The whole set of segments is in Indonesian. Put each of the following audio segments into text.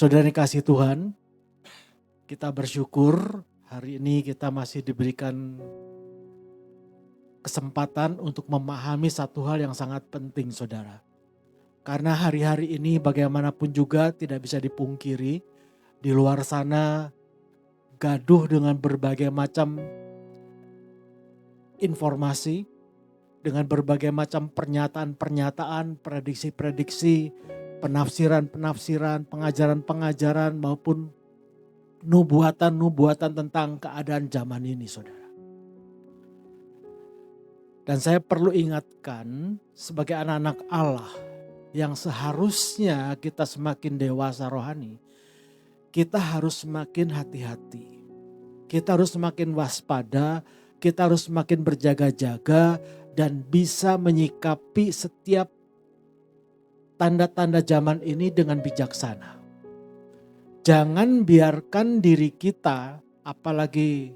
Saudara yang kasih Tuhan, kita bersyukur hari ini kita masih diberikan kesempatan untuk memahami satu hal yang sangat penting, saudara. Karena hari-hari ini bagaimanapun juga tidak bisa dipungkiri, di luar sana gaduh dengan berbagai macam informasi, dengan berbagai macam pernyataan-pernyataan, prediksi-prediksi, penafsiran-penafsiran, pengajaran-pengajaran maupun nubuatan-nubuatan tentang keadaan zaman ini, saudara. Dan saya perlu ingatkan sebagai anak-anak Allah yang seharusnya kita semakin dewasa rohani, kita harus semakin hati-hati. Kita harus semakin waspada, kita harus semakin berjaga-jaga dan bisa menyikapi setiap tanda-tanda zaman ini dengan bijaksana. Jangan biarkan diri kita, apalagi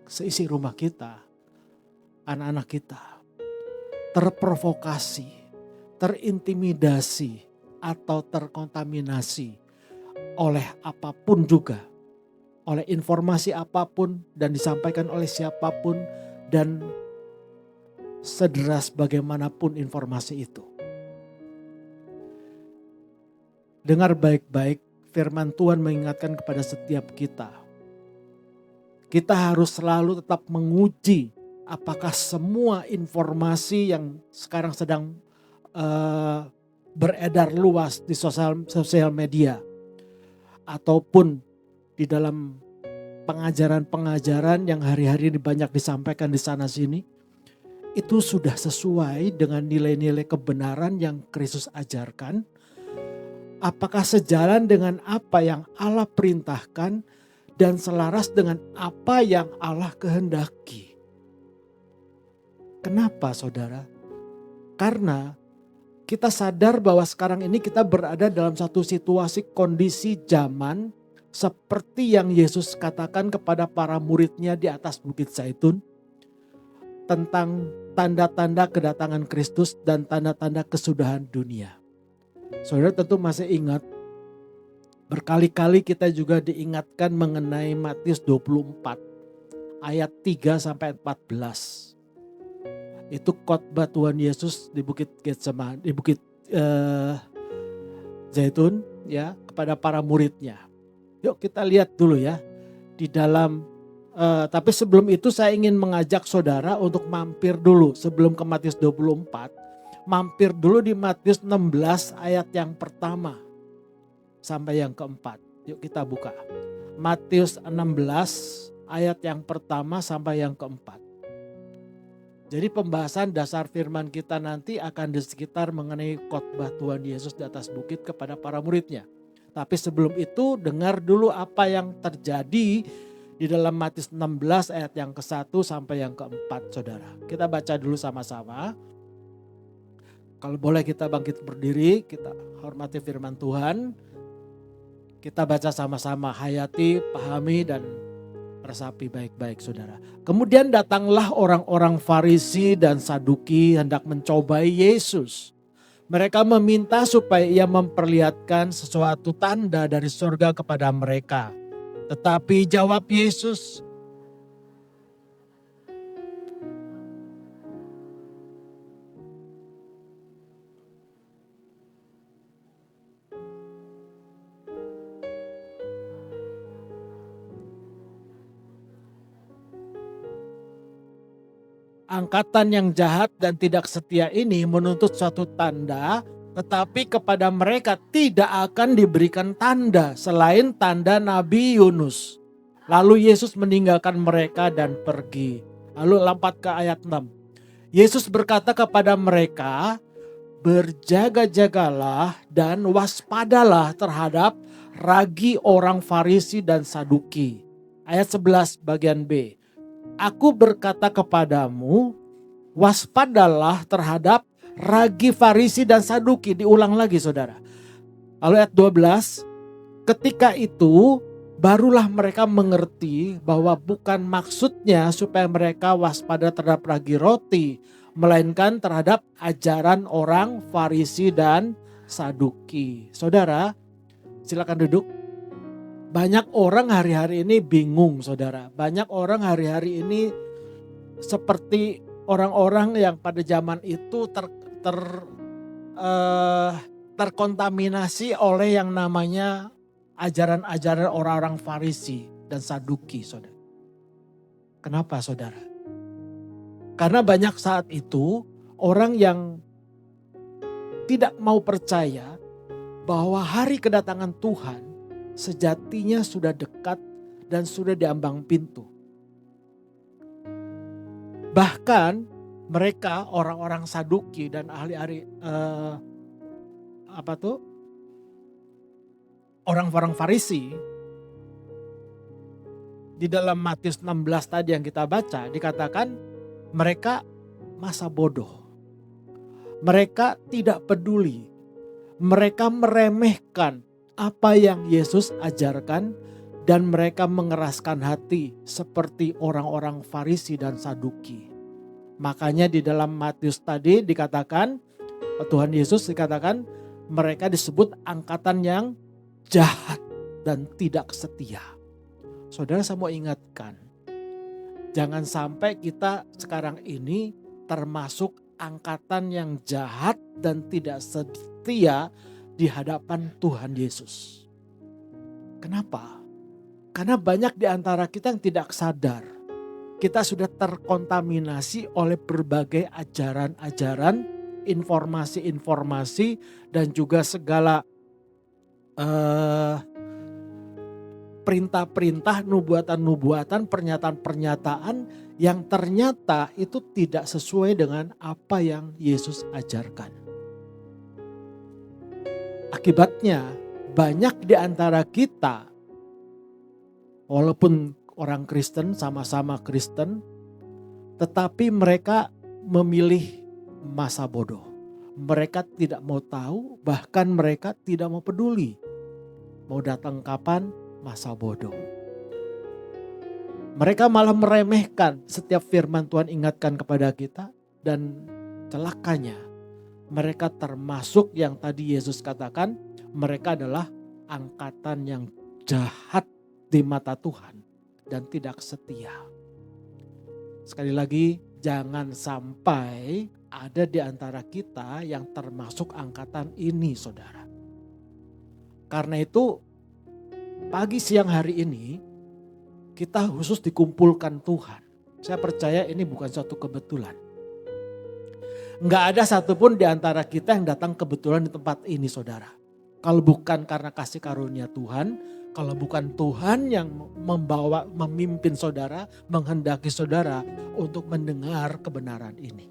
seisi rumah kita, anak-anak kita, terprovokasi, terintimidasi, atau terkontaminasi oleh apapun juga, oleh informasi apapun dan disampaikan oleh siapapun dan sederas bagaimanapun informasi itu. Dengar baik-baik, firman Tuhan mengingatkan kepada setiap kita. Kita harus selalu tetap menguji apakah semua informasi yang sekarang sedang beredar luas di sosial media ataupun di dalam pengajaran-pengajaran yang hari-hari ini banyak disampaikan di sana sini, itu sudah sesuai dengan nilai-nilai kebenaran yang Kristus ajarkan? Apakah sejalan dengan apa yang Allah perintahkan dan selaras dengan apa yang Allah kehendaki? Kenapa, saudara? Karena kita sadar bahwa sekarang ini kita berada dalam satu situasi kondisi zaman seperti yang Yesus katakan kepada para muridnya di atas Bukit Zaitun tentang tanda-tanda kedatangan Kristus dan tanda-tanda kesudahan dunia. Saudara tentu masih ingat, berkali-kali kita juga diingatkan mengenai Matius 24 ayat 3 sampai 14. Itu khotbah Tuhan Yesus di Bukit Getsemani, di Bukit Zaitun ya, kepada para muridnya. Yuk kita lihat dulu ya di dalam tapi sebelum itu saya ingin mengajak saudara untuk mampir dulu sebelum ke Matius 24. Mampir dulu di Matius 16 ayat yang pertama sampai yang keempat. Yuk kita buka. Matius 16 ayat yang pertama sampai yang keempat. Jadi pembahasan dasar firman kita nanti akan di sekitar mengenai khotbah Tuhan Yesus di atas bukit kepada para muridnya. Tapi sebelum itu dengar dulu apa yang terjadi di dalam Matius 16 ayat yang ke-1 sampai yang ke-4, saudara. Kita baca dulu sama-sama. Kalau boleh kita bangkit berdiri, kita hormati firman Tuhan. Kita baca sama-sama, hayati, pahami dan resapi baik-baik, saudara. Kemudian datanglah orang-orang Farisi dan Saduki hendak mencobai Yesus. Mereka meminta supaya ia memperlihatkan sesuatu tanda dari surga kepada mereka. Tetapi jawab Yesus, angkatan yang jahat dan tidak setia ini menuntut suatu tanda, tetapi kepada mereka tidak akan diberikan tanda selain tanda Nabi Yunus. Lalu Yesus meninggalkan mereka dan pergi. Lalu lompat ke ayat 6. Yesus berkata kepada mereka, berjaga-jagalah dan waspadalah terhadap ragi orang Farisi dan Saduki. Ayat 11 bagian B. Aku berkata kepadamu, waspadalah terhadap ragi Farisi dan Saduki. Diulang lagi, saudara. Lalu ayat 12, ketika itu barulah mereka mengerti bahwa bukan maksudnya supaya mereka waspada terhadap ragi roti, melainkan terhadap ajaran orang Farisi dan Saduki. Saudara, Silakan duduk. Banyak orang hari-hari ini bingung, saudara. Banyak orang hari-hari ini seperti orang-orang yang pada zaman itu terkontaminasi oleh yang namanya ajaran-ajaran orang-orang Farisi dan Saduki, saudara. Kenapa, saudara? Karena banyak saat itu orang yang tidak mau percaya bahwa hari kedatangan Tuhan sejatinya sudah dekat dan sudah di ambang pintu. Bahkan mereka orang-orang Saduki dan ahli-ahli orang-orang Farisi, di dalam Matius 16 tadi yang kita baca dikatakan mereka masa bodoh. Mereka tidak peduli. Mereka meremehkan apa yang Yesus ajarkan dan mereka mengeraskan hati seperti orang-orang Farisi dan Saduki. Makanya di dalam Matius tadi dikatakan, Tuhan Yesus dikatakan mereka disebut angkatan yang jahat dan tidak setia. Saudara, saya mau ingatkan, jangan sampai kita sekarang ini termasuk angkatan yang jahat dan tidak setia di hadapan Tuhan Yesus. Kenapa? Karena banyak di antara kita yang tidak sadar. Kita sudah terkontaminasi oleh berbagai ajaran-ajaran, informasi-informasi dan juga segala perintah-perintah, nubuatan-nubuatan, pernyataan-pernyataan yang ternyata itu tidak sesuai dengan apa yang Yesus ajarkan. Akibatnya banyak di antara kita, walaupun orang Kristen, sama-sama Kristen, tetapi mereka memilih masa bodoh. Mereka tidak mau tahu, bahkan mereka tidak mau peduli. Mau datang kapan, masa bodoh. Mereka malah meremehkan setiap firman Tuhan ingatkan kepada kita, dan celakanya mereka termasuk yang tadi Yesus katakan, mereka adalah angkatan yang jahat di mata Tuhan dan tidak setia. Sekali lagi, jangan sampai ada di antara kita yang termasuk angkatan ini, saudara. Karena itu, pagi siang hari ini kita khusus dikumpulkan Tuhan. Saya percaya ini bukan suatu kebetulan. Nggak ada satupun di antara kita yang datang kebetulan di tempat ini, saudara. Kalau bukan karena kasih karunia Tuhan, kalau bukan Tuhan yang memimpin saudara, menghendaki saudara untuk mendengar kebenaran ini.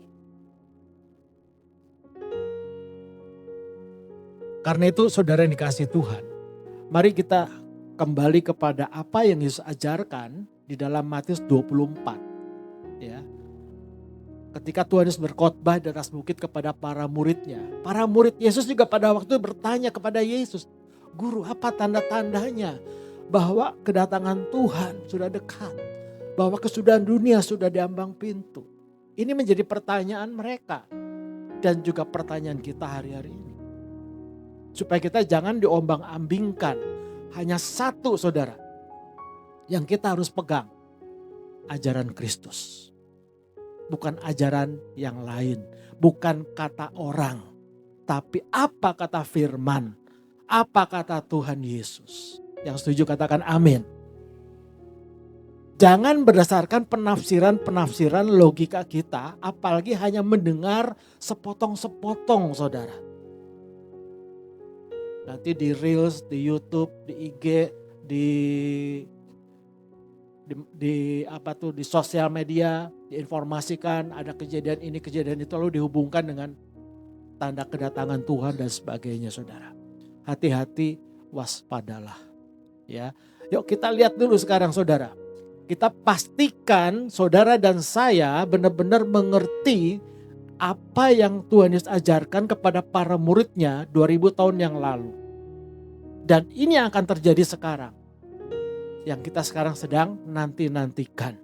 Karena itu saudara yang dikasihi Tuhan, mari kita kembali kepada apa yang Yesus ajarkan di dalam Matius 24. Ya. Ketika Tuhan Yesus berkhotbah di atas bukit kepada para muridnya. Para murid Yesus juga pada waktu itu bertanya kepada Yesus, Guru, apa tanda-tandanya bahwa kedatangan Tuhan sudah dekat? Bahwa kesudahan dunia sudah diambang pintu. Ini menjadi pertanyaan mereka dan juga pertanyaan kita hari-hari ini. Supaya kita jangan diombang-ambingkan. Hanya satu, saudara, yang kita harus pegang. Ajaran Kristus. Bukan ajaran yang lain. Bukan kata orang. Tapi apa kata firman. Apa kata Tuhan Yesus. Yang setuju katakan amin. Jangan berdasarkan penafsiran-penafsiran logika kita. Apalagi hanya mendengar sepotong-sepotong, saudara. Nanti di Reels, di YouTube, di IG, di sosial media diinformasikan ada kejadian ini, kejadian itu, lalu dihubungkan dengan tanda kedatangan Tuhan dan sebagainya, saudara. Hati-hati, waspadalah. Ya, yuk kita lihat dulu sekarang, saudara. Kita pastikan saudara dan saya benar-benar mengerti apa yang Tuhan Yesus ajarkan kepada para muridnya 2000 tahun yang lalu. Dan ini yang akan terjadi sekarang. Yang kita sekarang sedang nanti-nantikan.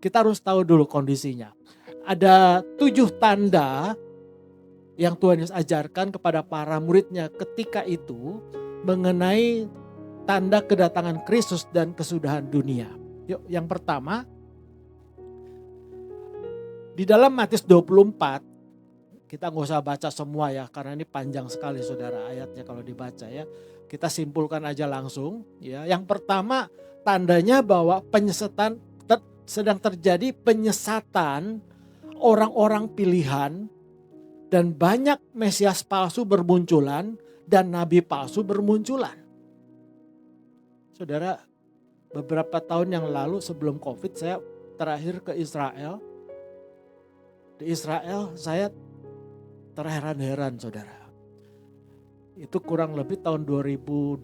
Kita harus tahu dulu kondisinya. Ada 7 tanda yang Tuhan Yesus ajarkan kepada para muridnya ketika itu. mengenai tanda kedatangan Kristus dan kesudahan dunia. Yuk, yang pertama, di dalam Matius 24, kita nggak usah baca semua ya, karena ini panjang sekali saudara ayatnya kalau dibaca ya. Kita simpulkan aja langsung ya. Yang pertama, tandanya bahwa sedang terjadi penyesatan orang-orang pilihan dan banyak Mesias palsu bermunculan dan nabi palsu bermunculan. Saudara, beberapa tahun yang lalu sebelum COVID saya terakhir ke Israel. Di Israel saya terheran-heran saudara. Itu kurang lebih tahun 2020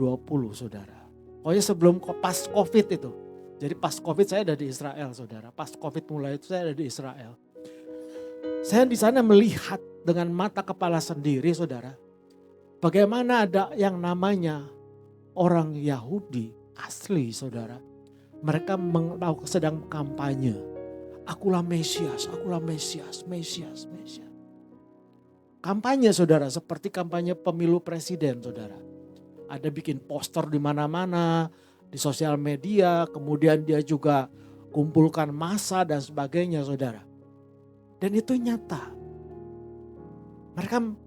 saudara. Pokoknya sebelum pas COVID itu. Jadi pas COVID saya ada di Israel saudara. Pas COVID mulai itu saya ada di Israel. Saya di sana melihat dengan mata kepala sendiri saudara. Bagaimana ada yang namanya orang Yahudi asli saudara. Mereka sedang kampanye. Akulah Mesias, akulah Mesias, Mesias, Mesias. Kampanye saudara, seperti kampanye pemilu presiden saudara. Ada bikin poster di mana-mana, di sosial media, kemudian dia juga kumpulkan massa dan sebagainya saudara. Dan itu nyata.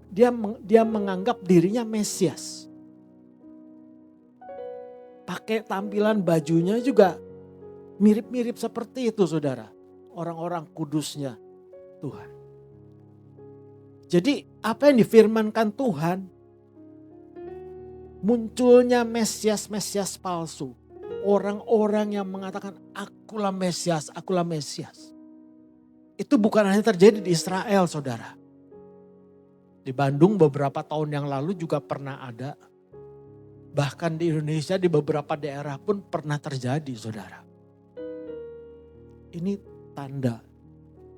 Dia menganggap dirinya Mesias. Pakai tampilan bajunya juga mirip-mirip seperti itu saudara. Orang-orang kudusnya Tuhan. Jadi apa yang difirmankan Tuhan, munculnya Mesias-Mesias palsu. Orang-orang yang mengatakan akulah Mesias, akulah Mesias. Itu bukan hanya terjadi di Israel saudara. Di Bandung beberapa tahun yang lalu juga pernah ada. Bahkan di Indonesia di beberapa daerah pun pernah terjadi saudara. Ini tanda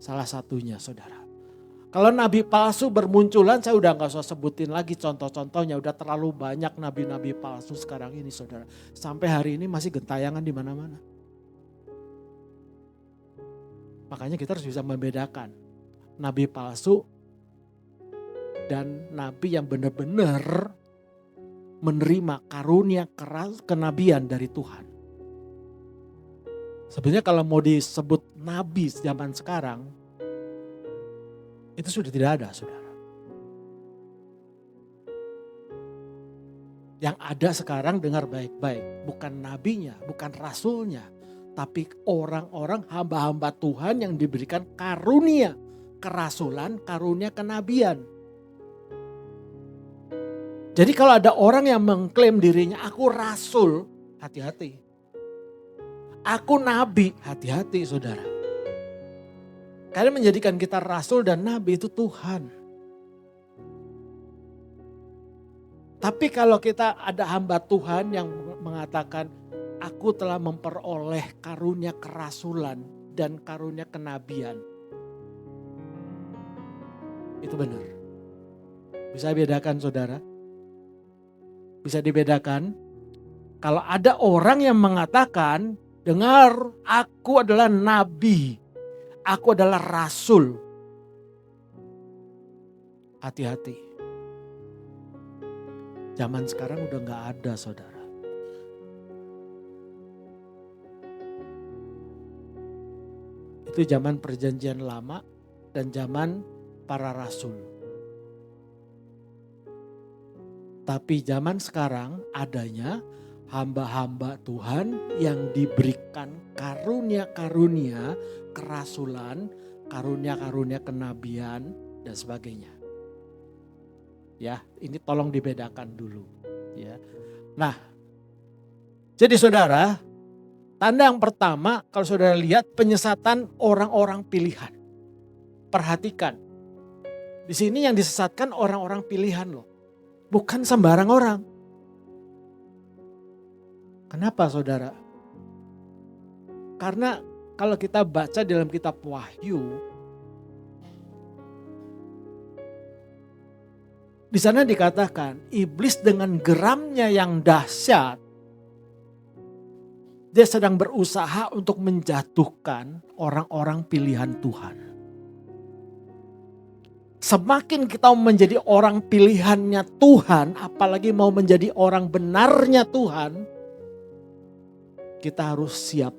salah satunya saudara. Kalau nabi palsu bermunculan, saya udah gak usah sebutin lagi contoh-contohnya. Udah terlalu banyak nabi-nabi palsu sekarang ini saudara. Sampai hari ini masih gentayangan di mana-mana. Makanya kita harus bisa membedakan nabi palsu dan nabi yang benar-benar menerima karunia kenabian dari Tuhan. Sebenarnya kalau mau disebut nabi zaman sekarang, itu sudah tidak ada saudara. Yang ada sekarang dengar baik-baik, bukan nabinya, bukan rasulnya, tapi orang-orang hamba-hamba Tuhan yang diberikan karunia kerasulan, karunia kenabian. Jadi kalau ada orang yang mengklaim dirinya aku rasul, hati-hati. Aku nabi, hati-hati saudara. Karena menjadikan kita rasul dan nabi itu Tuhan. Tapi kalau kita ada hamba Tuhan yang mengatakan aku telah memperoleh karunia kerasulan dan karunia kenabian. Itu benar. Bisa bedakan saudara? Bisa dibedakan? Kalau ada orang yang mengatakan, dengar aku adalah nabi. Aku adalah rasul. Hati-hati. Zaman sekarang udah gak ada saudara. Itu zaman perjanjian lama dan zaman para rasul. Tapi zaman sekarang adanya hamba-hamba Tuhan yang diberikan karunia-karunia kerasulan, karunia-karunia kenabian dan sebagainya. Ya, ini tolong dibedakan dulu, ya. Nah, jadi saudara, tanda yang pertama kalau saudara lihat penyesatan orang-orang pilihan. Perhatikan. Di sini yang disesatkan orang-orang pilihan loh. Bukan sembarang orang. Kenapa saudara? Karena kalau kita baca dalam kitab Wahyu, di sana dikatakan iblis dengan geramnya yang dahsyat, dia sedang berusaha untuk menjatuhkan orang-orang pilihan Tuhan. Semakin kita menjadi orang pilihannya Tuhan, apalagi mau menjadi orang benarnya Tuhan, kita harus siap.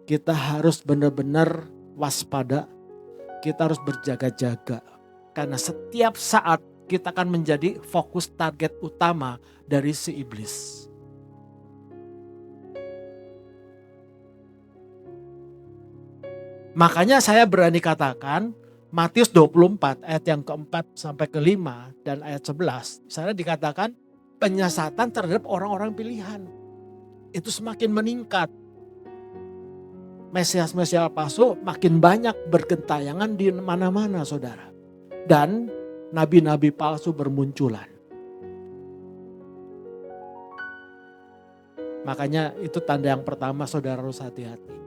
Kita harus benar-benar waspada. Kita harus berjaga-jaga. Karena setiap saat kita akan menjadi fokus target utama dari si iblis. Makanya saya berani katakan Matius 24 ayat yang keempat sampai kelima dan ayat 11. Di sana dikatakan penyesatan terhadap orang-orang pilihan. Itu semakin meningkat. Mesias-mesias palsu makin banyak bergentayangan di mana-mana saudara. Dan nabi-nabi palsu bermunculan. Makanya itu tanda yang pertama saudara harus hati-hati.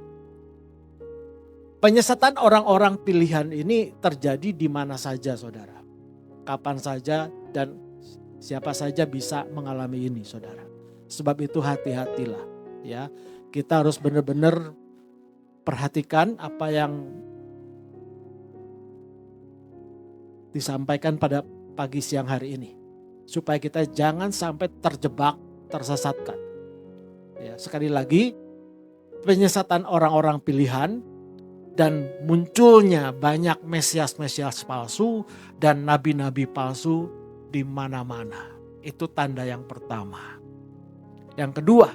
Penyesatan orang-orang pilihan ini terjadi di mana saja saudara. Kapan saja dan siapa saja bisa mengalami ini saudara. Sebab itu hati-hatilah ya. Kita harus benar-benar perhatikan apa yang disampaikan pada pagi siang hari ini. Supaya kita jangan sampai terjebak, tersesatkan. Ya, sekali lagi penyesatan orang-orang pilihan dan munculnya banyak mesias-mesias palsu dan nabi-nabi palsu di mana-mana. Itu tanda yang pertama. Yang kedua,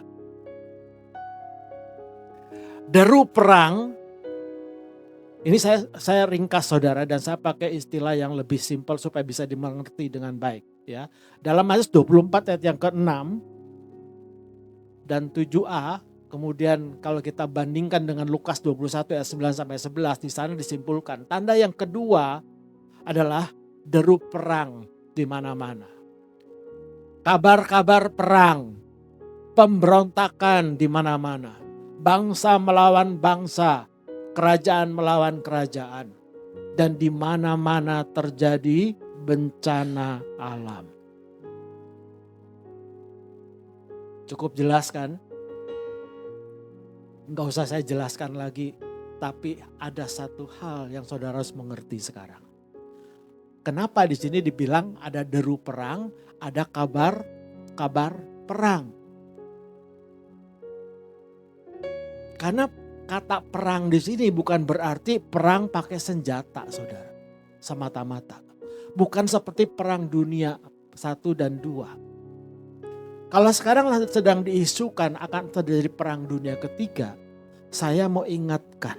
deru perang. Ini saya ringkas saudara dan saya pakai istilah yang lebih simpel supaya bisa dimengerti dengan baik ya. Dalam Matius 24 ayat yang ke-6 dan 7a, kemudian kalau kita bandingkan dengan Lukas 21 ayat 9 sampai 11, di sana disimpulkan tanda yang kedua adalah deru perang di mana-mana. Kabar-kabar perang, pemberontakan di mana-mana. Bangsa melawan bangsa, kerajaan melawan kerajaan. Dan di mana-mana terjadi bencana alam. Cukup jelas kan? Enggak usah saya jelaskan lagi. Tapi ada satu hal yang saudara harus mengerti sekarang. Kenapa di sini dibilang ada deru perang, ada kabar perang. Karena kata perang di sini bukan berarti perang pakai senjata, saudara. Semata-mata. Bukan seperti perang dunia 1 dan 2. Kalau sekarang sedang diisukan akan terjadi perang dunia ketiga, saya mau ingatkan.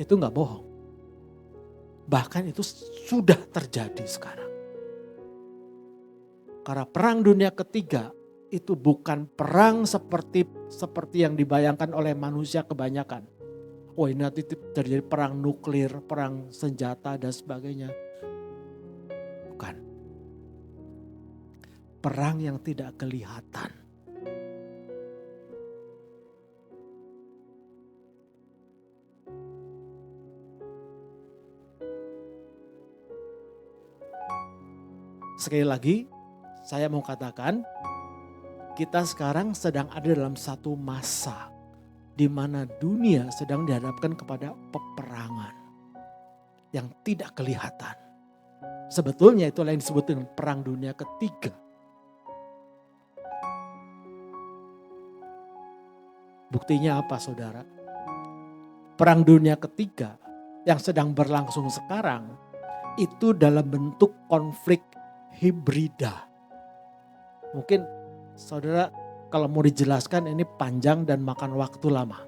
Itu gak bohong. Bahkan itu sudah terjadi sekarang. Karena perang dunia ketiga itu bukan perang seperti yang dibayangkan oleh manusia kebanyakan. Oh ini nanti terjadi perang nuklir, perang senjata dan sebagainya. Bukan. Perang yang tidak kelihatan. Sekali lagi, saya mau katakan, kita sekarang sedang ada dalam satu masa di mana dunia sedang dihadapkan kepada peperangan yang tidak kelihatan. Sebetulnya itulah yang disebut dengan perang dunia ketiga. Buktinya apa saudara? Perang dunia ketiga yang sedang berlangsung sekarang itu dalam bentuk konflik hibrida. Mungkin saudara kalau mau dijelaskan ini panjang dan makan waktu lama.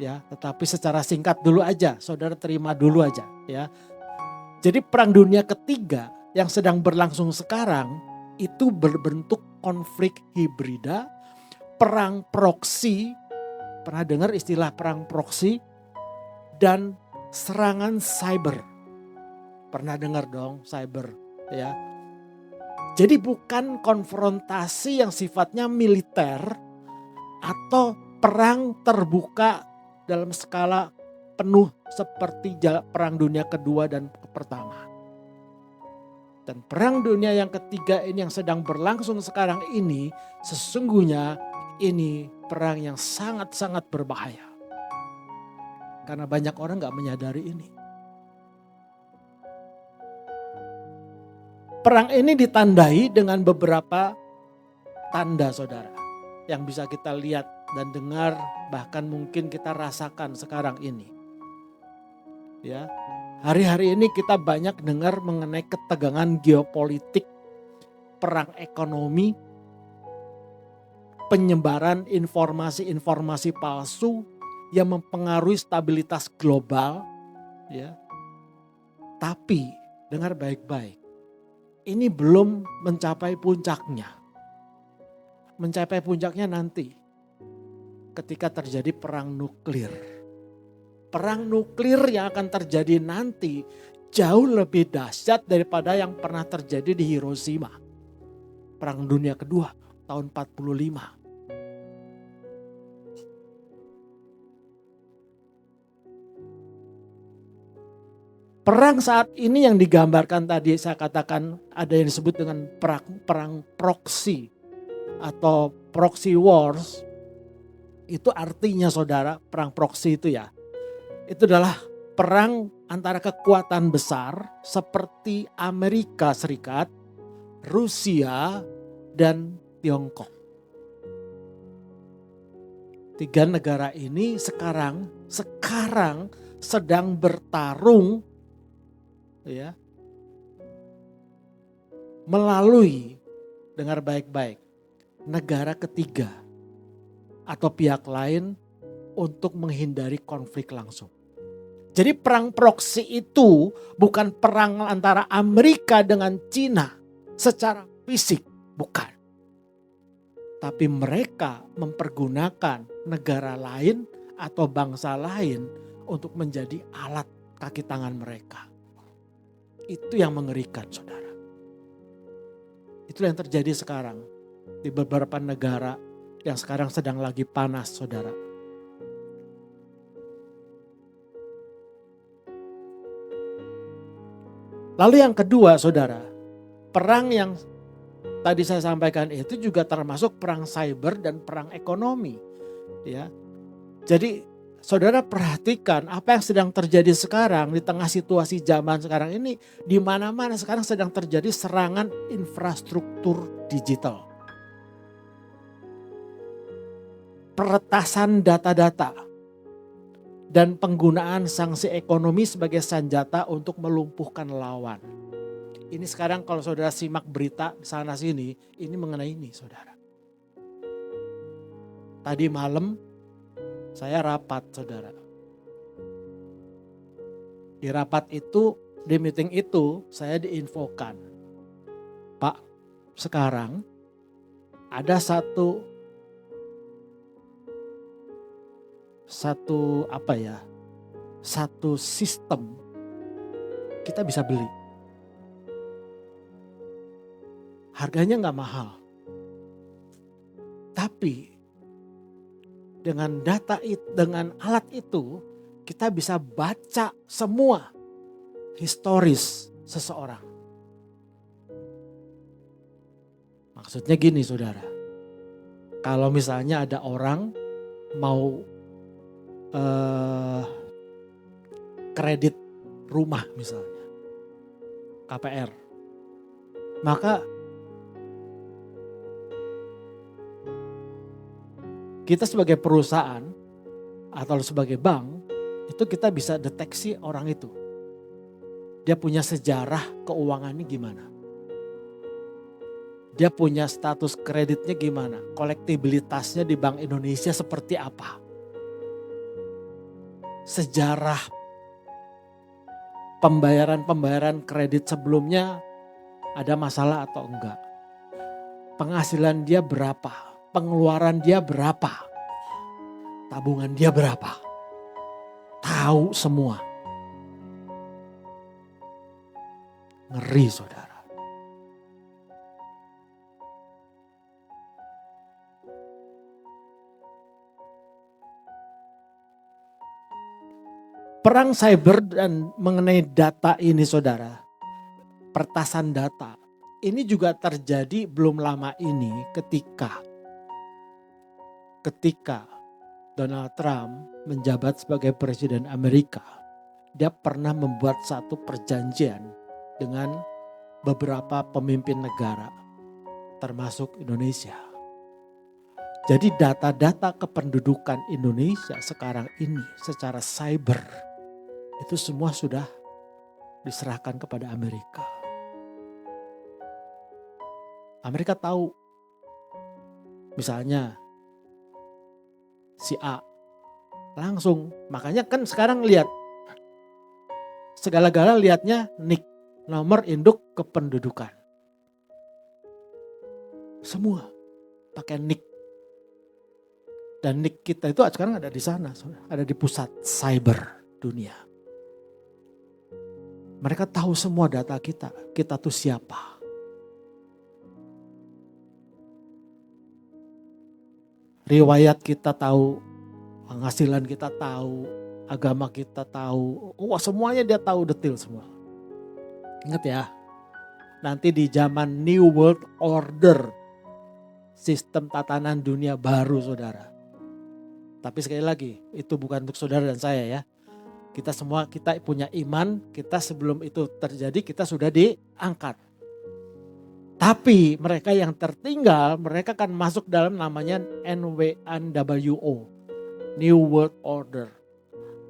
Ya, tetapi secara singkat dulu aja, saudara terima dulu aja ya. Jadi perang dunia ketiga yang sedang berlangsung sekarang itu berbentuk konflik hibrida, perang proksi. Pernah dengar istilah perang proksi? Dan serangan cyber. Pernah dengar dong cyber ya. Jadi bukan konfrontasi yang sifatnya militer atau perang terbuka dalam skala penuh seperti perang dunia kedua dan pertama. Dan perang dunia yang ketiga ini yang sedang berlangsung sekarang ini sesungguhnya ini perang yang sangat-sangat berbahaya. Karena banyak orang gak menyadari ini. Perang ini ditandai dengan beberapa tanda, saudara, yang bisa kita lihat dan dengar, bahkan mungkin kita rasakan sekarang ini. Ya, hari-hari ini kita banyak dengar mengenai ketegangan geopolitik, perang ekonomi, penyebaran informasi-informasi palsu yang mempengaruhi stabilitas global, ya. Tapi dengar baik-baik, ini belum mencapai puncaknya. Mencapai puncaknya nanti ketika terjadi perang nuklir. Perang nuklir yang akan terjadi nanti jauh lebih dahsyat daripada yang pernah terjadi di Hiroshima. Perang Dunia Kedua tahun 45. Perang saat ini yang digambarkan tadi saya katakan ada yang disebut dengan perang proksi atau proxy wars. Itu artinya, saudara, perang proksi itu ya. Itu adalah perang antara kekuatan besar seperti Amerika Serikat, Rusia, dan Tiongkok. Tiga negara ini sekarang sedang bertarung, ya, melalui, dengar baik-baik, negara ketiga atau pihak lain untuk menghindari konflik langsung. Jadi perang proksi itu bukan perang antara Amerika dengan Cina secara fisik, bukan. Tapi mereka mempergunakan negara lain atau bangsa lain untuk menjadi alat kaki tangan mereka. Itu yang mengerikan, saudara. Itulah yang terjadi sekarang di beberapa negara yang sekarang sedang lagi panas, saudara. Lalu yang kedua, saudara, perang yang tadi saya sampaikan itu juga termasuk perang cyber dan perang ekonomi, ya. Jadi saudara perhatikan apa yang sedang terjadi sekarang di tengah situasi zaman sekarang ini, di mana-mana sekarang sedang terjadi serangan infrastruktur digital. Peretasan data-data dan penggunaan sanksi ekonomi sebagai senjata untuk melumpuhkan lawan. Ini sekarang kalau saudara simak berita sana sini, ini mengenai ini, saudara. Tadi malam saya rapat, saudara. Di rapat itu, di meeting itu saya diinfokan, Pak, sekarang ada satu sistem kita bisa beli. Harganya nggak mahal. Tapi dengan dengan alat itu kita bisa baca semua historis seseorang. Maksudnya gini, saudara. Kalau misalnya ada orang mau kredit rumah misalnya, KPR, maka kita sebagai perusahaan atau sebagai bank itu kita bisa deteksi orang itu. Dia punya sejarah keuangannya gimana. Dia punya status kreditnya gimana. Kolektibilitasnya di Bank Indonesia seperti apa. Sejarah pembayaran kredit sebelumnya ada masalah atau enggak. Penghasilan dia berapa. Pengeluaran dia berapa, tabungan dia berapa, tahu semua. Ngeri, saudara. Perang cyber dan mengenai data ini, saudara, pertasan data, ini juga terjadi belum lama ini ketika Donald Trump menjabat sebagai Presiden Amerika, dia pernah membuat satu perjanjian dengan beberapa pemimpin negara, termasuk Indonesia. Jadi data-data kependudukan Indonesia sekarang ini secara cyber, itu semua sudah diserahkan kepada Amerika. Amerika tahu, misalnya si A, langsung, makanya kan sekarang lihat, segala-gala lihatnya NIK, nomor induk kependudukan. Semua pakai NIK. Dan NIK kita itu sekarang ada di sana, ada di pusat cyber dunia. Mereka tahu semua data kita tuh siapa. Riwayat kita tahu, penghasilan kita tahu, agama kita tahu. Wah, semuanya dia tahu detail semua. Ingat ya, nanti di zaman New World Order, sistem tatanan dunia baru saudara. Tapi sekali lagi, itu bukan untuk saudara dan saya ya. Kita semua, kita punya iman, kita sebelum itu terjadi kita sudah diangkat. Tapi mereka yang tertinggal, mereka akan masuk dalam namanya NWO, New World Order.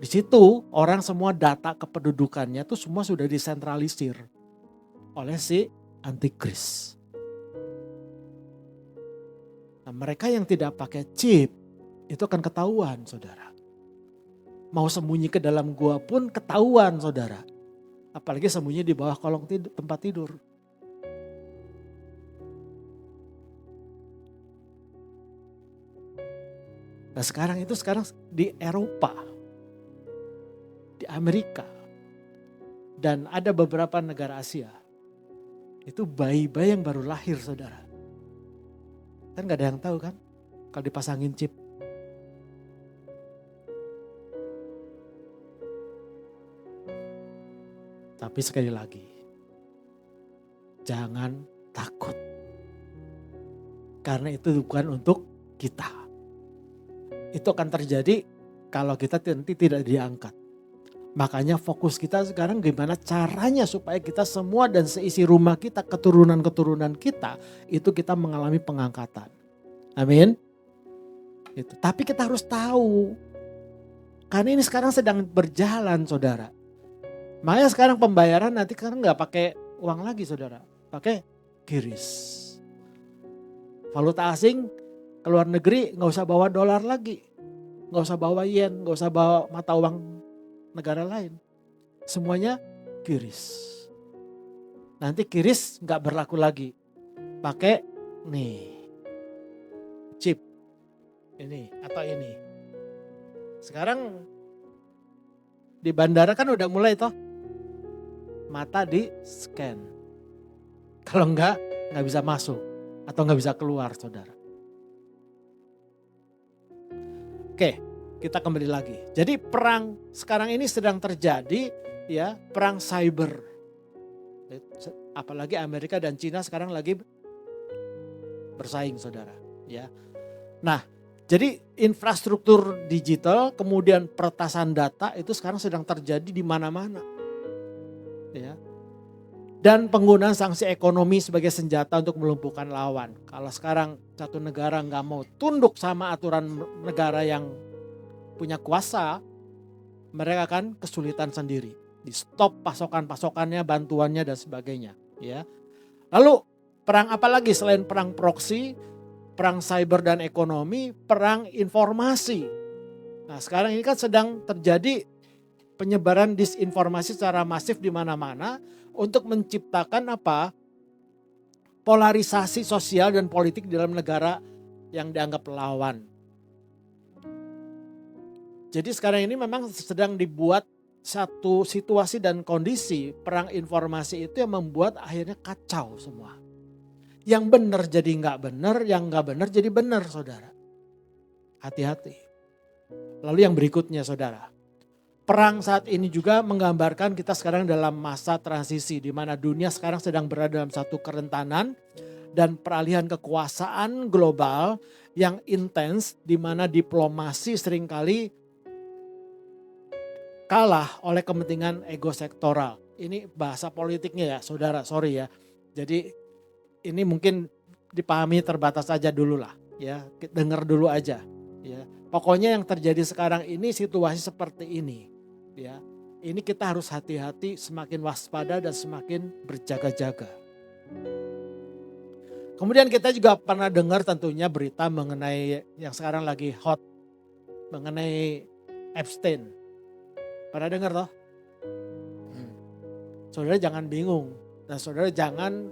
Di situ orang semua data kependudukannya itu semua sudah disentralisir oleh si antikris. Nah, mereka yang tidak pakai chip itu akan ketahuan saudara. Mau sembunyi ke dalam gua pun ketahuan saudara. Apalagi sembunyi di bawah kolong tempat tidur. Nah sekarang di Eropa, di Amerika, dan ada beberapa negara Asia. Itu bayi-bayi yang baru lahir saudara. Kan gak ada yang tahu kan kalau dipasangin chip. Tapi sekali lagi, jangan takut. Karena itu bukan untuk kita. Itu akan terjadi kalau kita nanti tidak diangkat. Makanya fokus kita sekarang gimana caranya supaya kita semua dan seisi rumah kita, keturunan-keturunan kita, itu kita mengalami pengangkatan. Amin. Itu. Tapi kita harus tahu. Karena ini sekarang sedang berjalan saudara. Makanya sekarang pembayaran nanti kan gak pakai uang lagi saudara. Pakai QRIS. Valuta asing ke luar negeri gak usah bawa dolar lagi. Gak usah bawa yen, gak usah bawa mata uang negara lain. Semuanya QRIS. Nanti QRIS gak berlaku lagi. Pakai nih chip ini atau ini. Sekarang di bandara kan udah mulai toh. Mata di scan. Kalau enggak bisa masuk atau gak bisa keluar saudara. Oke, kita kembali lagi. Jadi perang sekarang ini sedang terjadi ya, perang cyber. Apalagi Amerika dan Cina sekarang lagi bersaing saudara, ya. Nah, jadi infrastruktur digital kemudian peretasan data itu sekarang sedang terjadi di mana-mana. Ya. Dan penggunaan sanksi ekonomi sebagai senjata untuk melumpuhkan lawan. Kalau sekarang satu negara nggak mau tunduk sama aturan negara yang punya kuasa, mereka akan kesulitan sendiri. Di stop pasokan-pasokannya, bantuannya dan sebagainya. Ya. Lalu perang apa lagi selain perang proksi, perang cyber dan ekonomi, perang informasi. Nah sekarang ini kan sedang terjadi penyebaran disinformasi secara masif di mana-mana. Untuk menciptakan apa? Polarisasi sosial dan politik di dalam negara yang dianggap lawan. Jadi sekarang ini memang sedang dibuat satu situasi dan kondisi perang informasi itu yang membuat akhirnya kacau semua. Yang benar jadi nggak benar, yang nggak benar jadi benar saudara. Hati-hati. Lalu yang berikutnya saudara. Perang saat ini juga menggambarkan kita sekarang dalam masa transisi di mana dunia sekarang sedang berada dalam satu kerentanan dan peralihan kekuasaan global yang intens, di mana diplomasi seringkali kalah oleh kepentingan ego sektoral. Ini bahasa politiknya ya saudara, sorry ya. Jadi ini mungkin dipahami terbatas aja dulu lah ya, dengar dulu aja ya. Pokoknya yang terjadi sekarang ini situasi seperti ini ya. Ini kita harus hati-hati, semakin waspada dan semakin berjaga-jaga. Kemudian kita juga pernah dengar tentunya berita mengenai yang sekarang lagi hot, mengenai Epstein. Pernah dengar toh? Saudara jangan bingung dan saudara jangan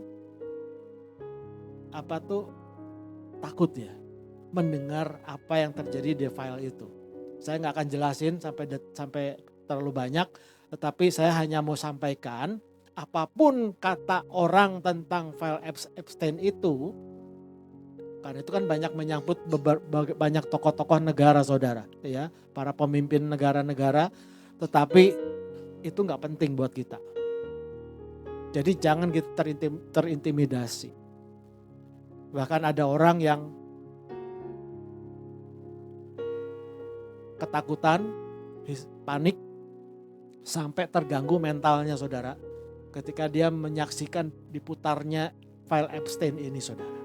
takut ya mendengar apa yang terjadi di file itu. Saya nggak akan jelasin sampai terlalu banyak, tetapi saya hanya mau sampaikan apapun kata orang tentang file Epstein itu, karena itu kan banyak menyangkut banyak tokoh-tokoh negara saudara, ya, para pemimpin negara-negara, tetapi itu nggak penting buat kita. Jadi jangan kita terintimidasi. Bahkan ada orang yang ketakutan, panik, sampai terganggu mentalnya saudara. Ketika dia menyaksikan diputarnya file Epstein ini saudara.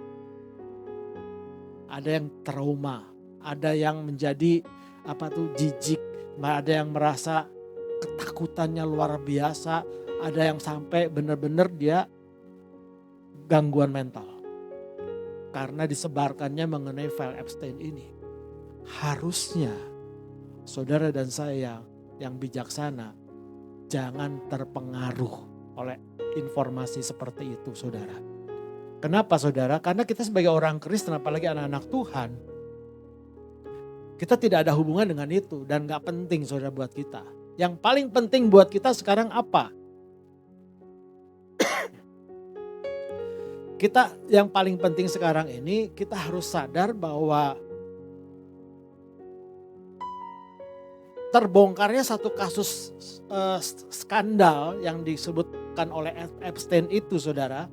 Ada yang trauma, ada yang menjadi jijik, ada yang merasa ketakutannya luar biasa, ada yang sampai benar-benar dia gangguan mental. Karena disebarkannya mengenai file Epstein ini. Harusnya saudara dan saya yang bijaksana jangan terpengaruh oleh informasi seperti itu saudara. Kenapa saudara? Karena kita sebagai orang Kristen apalagi anak-anak Tuhan, kita tidak ada hubungan dengan itu dan gak penting saudara buat kita. Yang paling penting buat kita sekarang apa? Yang paling penting sekarang ini kita harus sadar bahwa terbongkarnya satu kasus skandal yang disebutkan oleh Epstein itu saudara,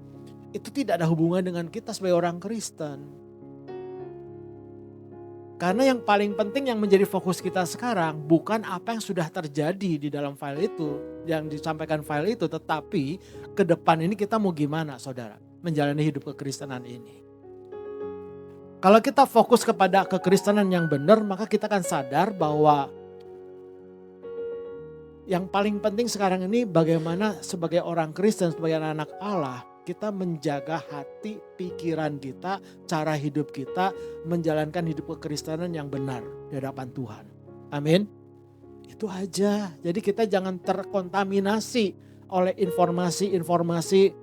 itu tidak ada hubungan dengan kita sebagai orang Kristen. Karena yang paling penting yang menjadi fokus kita sekarang bukan apa yang sudah terjadi di dalam file itu, yang disampaikan file itu, tetapi ke depan ini kita mau gimana saudara menjalani hidup kekristenan ini. Kalau kita fokus kepada kekristenan yang benar, maka kita akan sadar bahwa yang paling penting sekarang ini bagaimana sebagai orang Kristen, sebagai anak-anak Allah, kita menjaga hati, pikiran kita, cara hidup kita, menjalankan hidup kekristenan yang benar di hadapan Tuhan. Amin. Itu aja. Jadi kita jangan terkontaminasi oleh informasi-informasi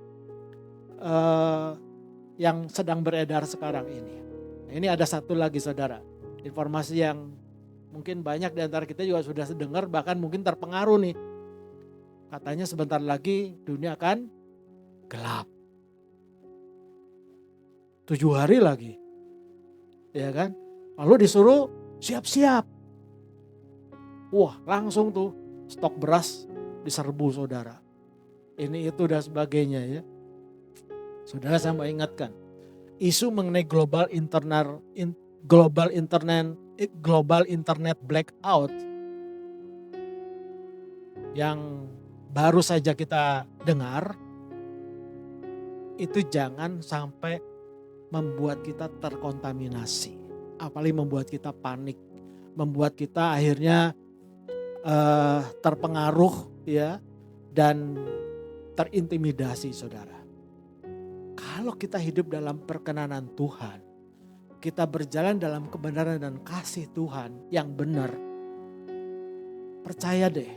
yang sedang beredar sekarang ini. Nah, ini ada satu lagi saudara, informasi yang mungkin banyak di antara kita juga sudah dengar, bahkan mungkin terpengaruh nih. Katanya sebentar lagi dunia akan gelap. 7 hari lagi. Ya kan? Lalu disuruh siap-siap. Wah, langsung tuh stok beras diserbu saudara. Ini itu dan sebagainya ya. Saudara, saya mau ingatkan. Isu mengenai global internet blackout yang baru saja kita dengar, itu jangan sampai membuat kita terkontaminasi, apalagi membuat kita panik, membuat kita akhirnya terpengaruh ya dan terintimidasi saudara. Kalau kita hidup dalam perkenanan Tuhan, kita berjalan dalam kebenaran dan kasih Tuhan yang benar, percaya deh,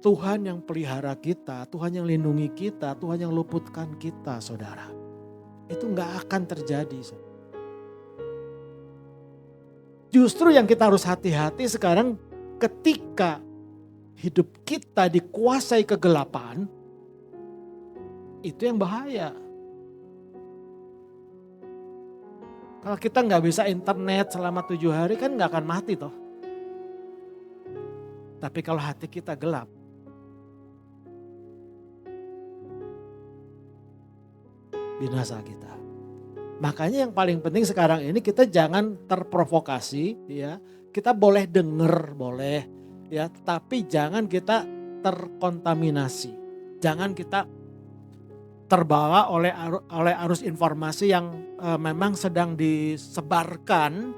Tuhan yang pelihara kita, Tuhan yang lindungi kita, Tuhan yang luputkan kita saudara. Itu gak akan terjadi. Justru yang kita harus hati-hati sekarang ketika hidup kita dikuasai kegelapan, itu yang bahaya. Kalau kita gak bisa internet selama 7 hari kan gak akan mati toh. Tapi kalau hati kita gelap, binasa kita. Makanya yang paling penting sekarang ini kita jangan terprovokasi ya. Kita boleh dengar, boleh ya, tapi jangan kita terkontaminasi. Jangan kita terbawa oleh arus informasi yang memang sedang disebarkan,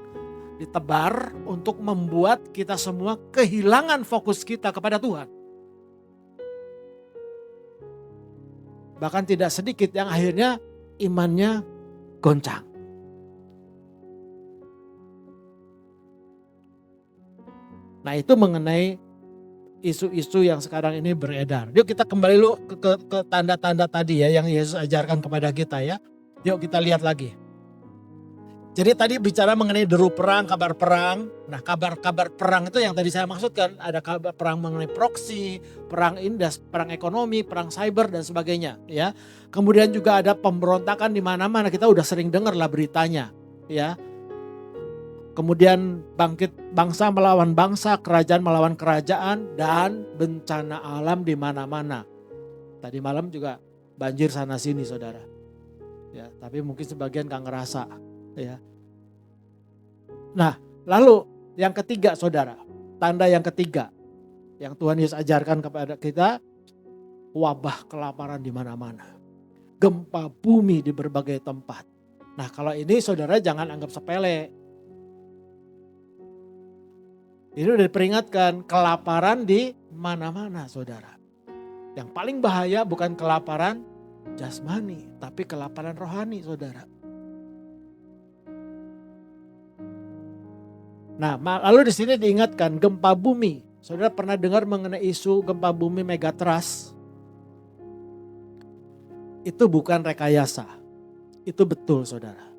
ditebar untuk membuat kita semua kehilangan fokus kita kepada Tuhan. Bahkan tidak sedikit yang akhirnya imannya goncang. Nah, itu mengenai isu-isu yang sekarang ini beredar. Yuk kita kembali dulu ke tanda-tanda tadi ya yang Yesus ajarkan kepada kita ya. Yuk kita lihat lagi. Jadi tadi bicara mengenai deru perang, kabar perang. Nah, kabar-kabar perang itu yang tadi saya maksudkan. Ada kabar perang mengenai proksi, perang indas, perang ekonomi, perang cyber dan sebagainya ya. Kemudian juga ada pemberontakan di mana-mana, kita udah sering dengar lah beritanya ya. Kemudian bangkit bangsa melawan bangsa, kerajaan melawan kerajaan, dan bencana alam di mana-mana. Tadi malam juga banjir sana sini saudara. Ya, tapi mungkin sebagian gak ngerasa. Ya. Nah, lalu yang ketiga saudara, tanda yang ketiga yang Tuhan Yesus ajarkan kepada kita, wabah kelaparan di mana-mana. Gempa bumi di berbagai tempat. Nah, kalau ini saudara jangan anggap sepele. Ini udah diperingatkan, kelaparan di mana-mana saudara. Yang paling bahaya bukan kelaparan jasmani, tapi kelaparan rohani saudara. Nah, lalu di sini diingatkan gempa bumi. Saudara pernah dengar mengenai isu gempa bumi megatrust? Itu bukan rekayasa. Itu betul saudara.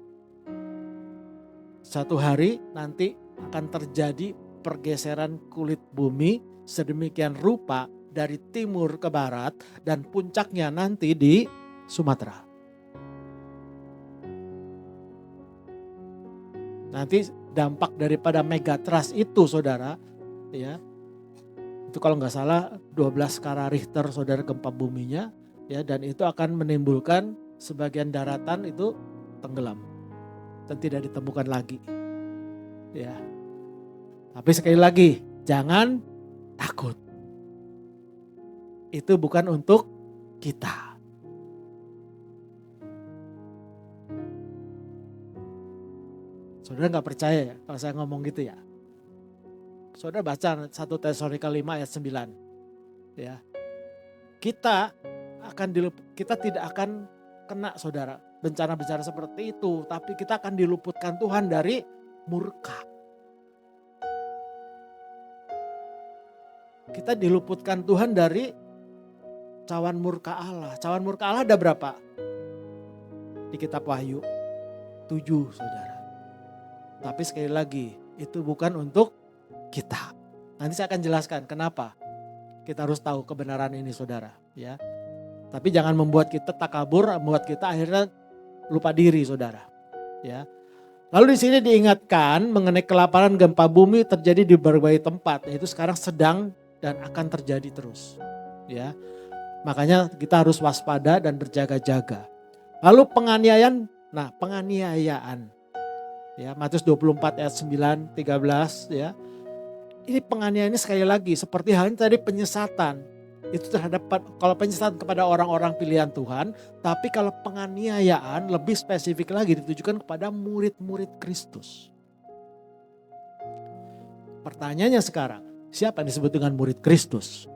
Satu hari nanti akan terjadi pergeseran kulit bumi sedemikian rupa dari timur ke barat dan puncaknya nanti di Sumatera. Nanti dampak daripada megatrust itu saudara ya. Itu kalau nggak salah 12 skala Richter saudara gempa buminya ya, dan itu akan menimbulkan sebagian daratan itu tenggelam dan tidak ditemukan lagi. Ya. Tapi sekali lagi, jangan takut. Itu bukan untuk kita. Saudara gak percaya ya kalau saya ngomong gitu ya? Saudara baca 1 Tesalonika 5 ayat 9. Ya. Kita tidak akan kena saudara bencana-bencana seperti itu. Tapi kita akan diluputkan Tuhan dari murka. Kita diluputkan Tuhan dari cawan murka Allah. Cawan murka Allah ada berapa? Di kitab Wahyu 7 saudara. Tapi sekali lagi itu bukan untuk kita. Nanti saya akan jelaskan kenapa kita harus tahu kebenaran ini saudara. Ya. Tapi jangan membuat kita takabur, membuat kita akhirnya lupa diri saudara. Ya. Lalu di sini diingatkan mengenai kelaparan gempa bumi terjadi di berbagai tempat. Itu sekarang sedang dan akan terjadi terus. Ya. Makanya kita harus waspada dan berjaga-jaga. Lalu penganiayaan. Nah, penganiayaan. Ya, Matius 24 ayat 9, 13 ya. Ini penganiayaan ini sekali lagi seperti halnya tadi penyesatan. Itu terhadap, kalau penyesatan kepada orang-orang pilihan Tuhan, tapi kalau penganiayaan lebih spesifik lagi ditujukan kepada murid-murid Kristus. Pertanyaannya sekarang, siapa yang disebut dengan murid Kristus?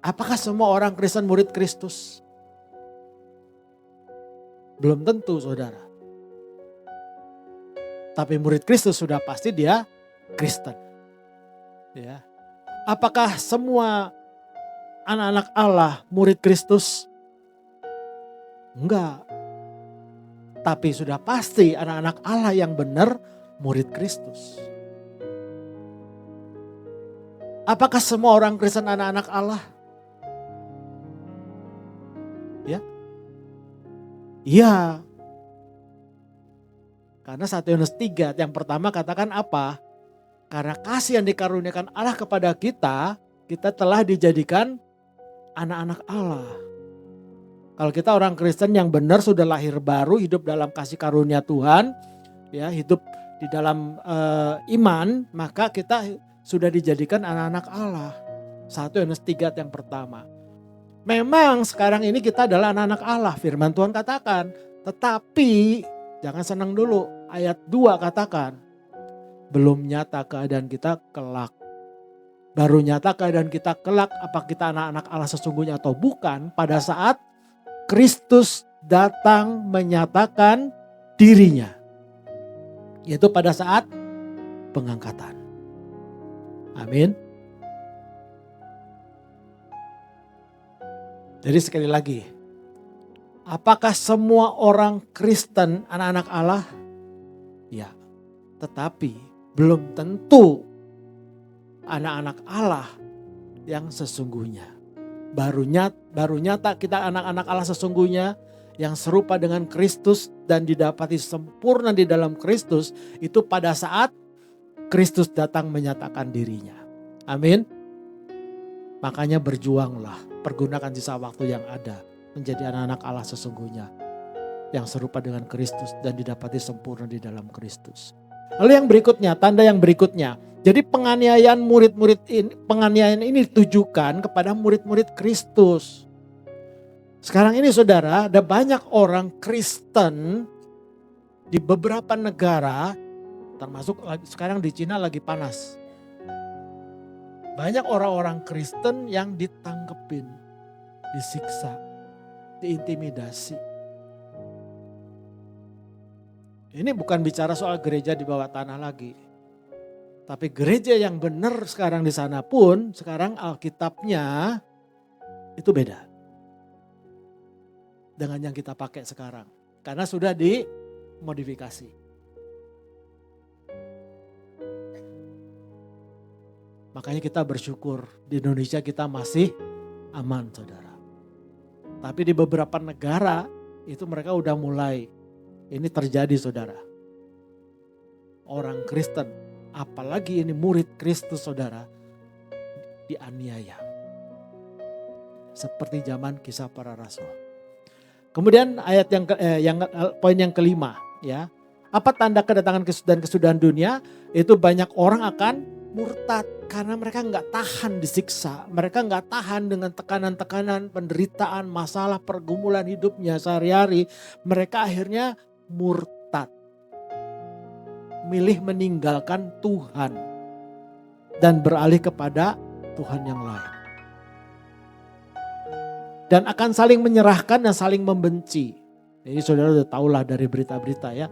Apakah semua orang Kristen murid Kristus? Belum tentu saudara. Tapi murid Kristus sudah pasti dia Kristen. Ya. Apakah semua anak-anak Allah murid Kristus? Enggak. Tapi sudah pasti anak-anak Allah yang benar murid Kristus. Apakah semua orang Kristen anak-anak Allah? Ya. Iya. Karena 1 Yohanes 3 yang pertama katakan apa? Karena kasih yang dikaruniakan Allah kepada kita, kita telah dijadikan anak-anak Allah. Kalau kita orang Kristen yang benar sudah lahir baru, hidup dalam kasih karunia Tuhan, ya, hidup di dalam iman, maka kita sudah dijadikan anak-anak Allah. 1 Yohanes 3 yang pertama. Memang sekarang ini kita adalah anak-anak Allah, firman Tuhan katakan. Tetapi jangan senang dulu, ayat 2 katakan, belum nyata keadaan kita kelak. Baru nyata keadaan kita kelak, apa kita anak-anak Allah sesungguhnya atau bukan, pada saat Kristus datang menyatakan dirinya. Yaitu pada saat pengangkatan. Amin. Jadi sekali lagi, apakah semua orang Kristen anak-anak Allah? Ya, tetapi belum tentu anak-anak Allah yang sesungguhnya. Baru nyata kita anak-anak Allah sesungguhnya yang serupa dengan Kristus dan didapati sempurna di dalam Kristus itu pada saat Kristus datang menyatakan dirinya. Amin. Makanya berjuanglah, pergunakan sisa waktu yang ada menjadi anak-anak Allah sesungguhnya yang serupa dengan Kristus dan didapati sempurna di dalam Kristus. Lalu yang berikutnya, tanda yang berikutnya. Jadi penganiayaan penganiayaan ini ditujukan kepada murid-murid Kristus. Sekarang ini saudara, ada banyak orang Kristen di beberapa negara, termasuk sekarang di Cina lagi panas. Banyak orang-orang Kristen yang ditangkepin, disiksa, diintimidasi. Ini bukan bicara soal gereja di bawah tanah lagi. Tapi gereja yang benar sekarang di sana pun, sekarang Alkitabnya itu beda dengan yang kita pakai sekarang. Karena sudah dimodifikasi. Makanya kita bersyukur di Indonesia kita masih aman saudara. Tapi di beberapa negara itu mereka udah mulai ini terjadi saudara. Orang Kristen, apalagi ini murid Kristus saudara, dianiaya. Seperti zaman Kisah Para Rasul. Kemudian ayat poin yang kelima ya. Apa tanda kedatangan dan kesudahan dunia? Itu banyak orang akan murtad karena mereka nggak tahan disiksa, mereka nggak tahan dengan tekanan-tekanan, penderitaan, masalah, pergumulan hidupnya sehari-hari. Mereka akhirnya murtad, milih meninggalkan Tuhan dan beralih kepada Tuhan yang lain. Dan akan saling menyerahkan dan saling membenci. Jadi saudara sudah tahulah dari berita-berita ya.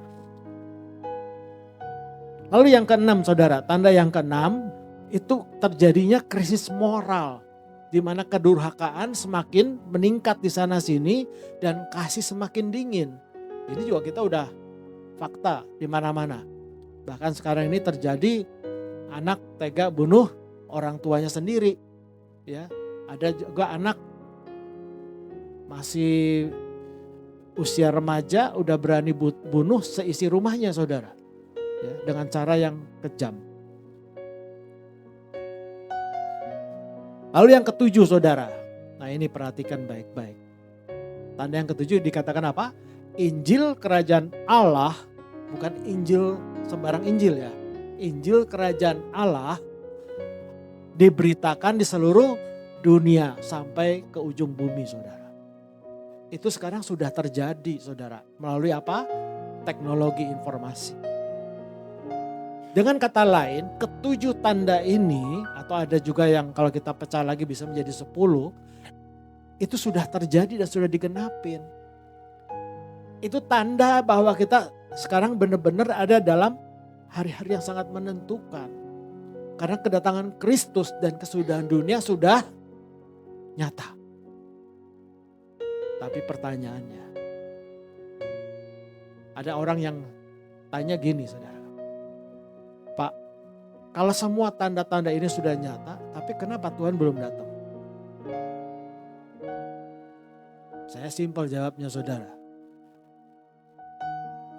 Lalu yang keenam saudara, tanda yang keenam itu terjadinya krisis moral. Di mana kedurhakaan semakin meningkat di sana sini dan kasih semakin dingin. Ini juga kita udah fakta di mana-mana. Bahkan sekarang ini terjadi anak tega bunuh orang tuanya sendiri. Ya, ada juga anak masih usia remaja udah berani bunuh seisi rumahnya saudara. Ya, dengan cara yang kejam. Lalu yang ketujuh saudara. Nah ini perhatikan baik-baik. Tanda yang ketujuh dikatakan apa? Injil kerajaan Allah, bukan Injil sembarang Injil ya. Injil kerajaan Allah diberitakan di seluruh dunia sampai ke ujung bumi saudara. Itu sekarang sudah terjadi saudara. Melalui apa? Teknologi informasi. Dengan kata lain, ketujuh tanda ini, atau ada juga yang kalau kita pecah lagi bisa menjadi 10, itu sudah terjadi dan sudah digenapin. Itu tanda bahwa kita sekarang benar-benar ada dalam hari-hari yang sangat menentukan. Karena kedatangan Kristus dan kesudahan dunia sudah nyata. Tapi pertanyaannya, ada orang yang tanya gini saudara. Pak, kalau semua tanda-tanda ini sudah nyata, tapi kenapa Tuhan belum datang? Saya simpel jawabnya saudara.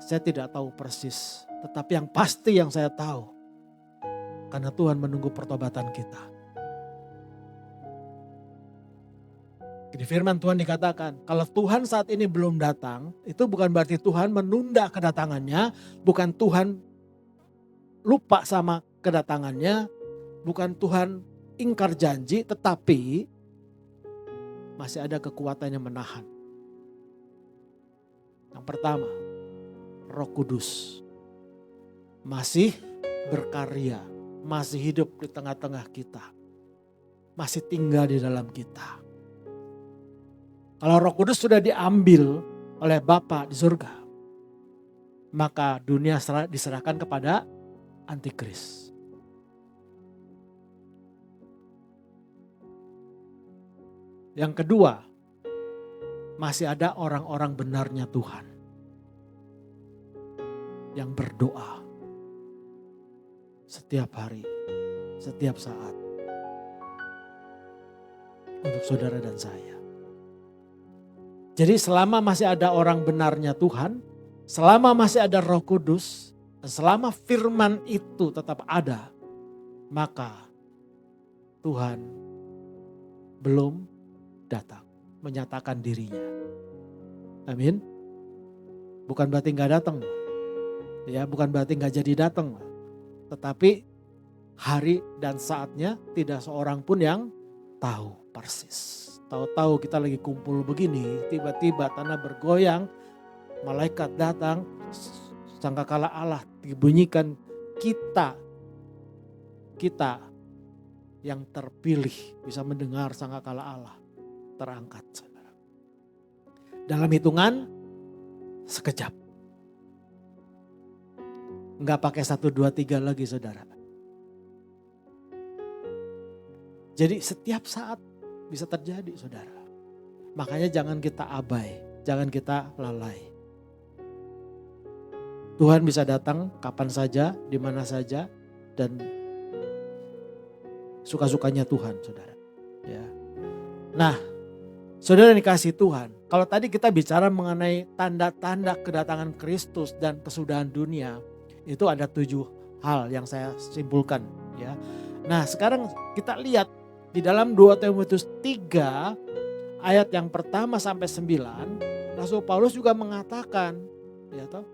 Saya tidak tahu persis, tetapi yang pasti yang saya tahu, karena Tuhan menunggu pertobatan kita. Di firman Tuhan dikatakan, kalau Tuhan saat ini belum datang, itu bukan berarti Tuhan menunda kedatangannya, bukan Tuhan lupa sama kedatangannya, bukan Tuhan ingkar janji, tetapi masih ada kekuatan yang menahan. Yang pertama, Roh Kudus masih berkarya, masih hidup di tengah-tengah kita, masih tinggal di dalam kita. Kalau Roh Kudus sudah diambil oleh Bapa di surga, maka dunia diserahkan kepada antikris. Yang kedua, masih ada orang-orang benarnya Tuhan yang berdoa setiap hari, setiap saat untuk saudara dan saya. Jadi selama masih ada orang benarnya Tuhan, selama masih ada Roh Kudus, dan selama firman itu tetap ada, maka Tuhan belum datang menyatakan dirinya. Amin. Bukan berarti gak datang. Ya, bukan berarti gak jadi datang. Tetapi hari dan saatnya tidak seorang pun yang tahu persis. Tahu-tahu kita lagi kumpul begini, tiba-tiba tanah bergoyang, malaikat datang, sangkakala Allah dibunyikan, kita yang terpilih bisa mendengar sangkakala Allah terangkat, saudara. Dalam hitungan sekejap. Enggak pakai 1, 2, 3 lagi, saudara. Jadi setiap saat bisa terjadi, saudara. Makanya jangan kita abai, jangan kita lalai. Tuhan bisa datang kapan saja, di mana saja, dan suka-sukanya Tuhan, saudara. Ya. Nah, saudara yang dikasihi Tuhan, kalau tadi kita bicara mengenai tanda-tanda kedatangan Kristus dan kesudahan dunia, itu ada 7 hal yang saya simpulkan, ya. Nah, sekarang kita lihat di dalam 2 Timotius 3 ayat yang pertama sampai 9, Rasul Paulus juga mengatakan, ya toh,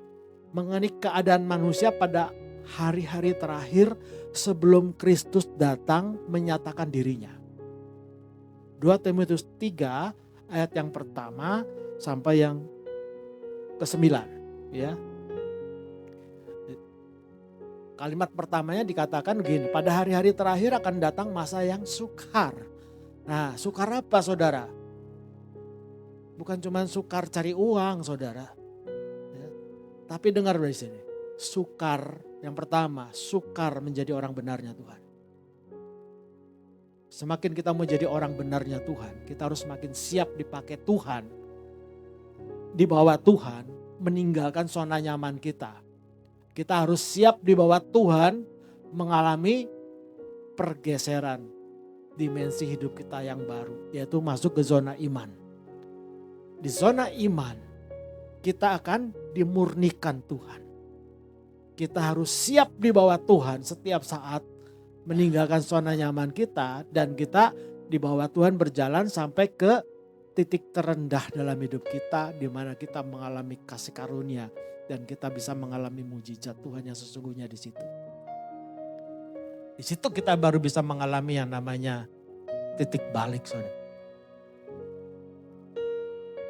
mengenai keadaan manusia pada hari-hari terakhir sebelum Kristus datang menyatakan dirinya. 2 Timotius 3 ayat yang pertama sampai yang ke-9, ya. Kalimat pertamanya dikatakan gini, pada hari-hari terakhir akan datang masa yang sukar. Nah, sukar apa, saudara? Bukan cuma sukar cari uang, saudara. Ya. Tapi dengar dari sini, sukar yang pertama, sukar menjadi orang benarnya Tuhan. Semakin kita mau jadi orang benarnya Tuhan, kita harus semakin siap dipakai Tuhan. Di bawah Tuhan, meninggalkan zona nyaman kita. Kita harus siap di bawah Tuhan mengalami pergeseran dimensi hidup kita yang baru, yaitu masuk ke zona iman. Di zona iman kita akan dimurnikan Tuhan. Kita harus siap di bawah Tuhan setiap saat meninggalkan zona nyaman kita, dan kita di bawah Tuhan berjalan sampai ke titik terendah dalam hidup kita, di mana kita mengalami kasih karunia dan kita bisa mengalami mujizat Tuhan yang sesungguhnya di situ. Di situ kita baru bisa mengalami yang namanya titik balik, saudara.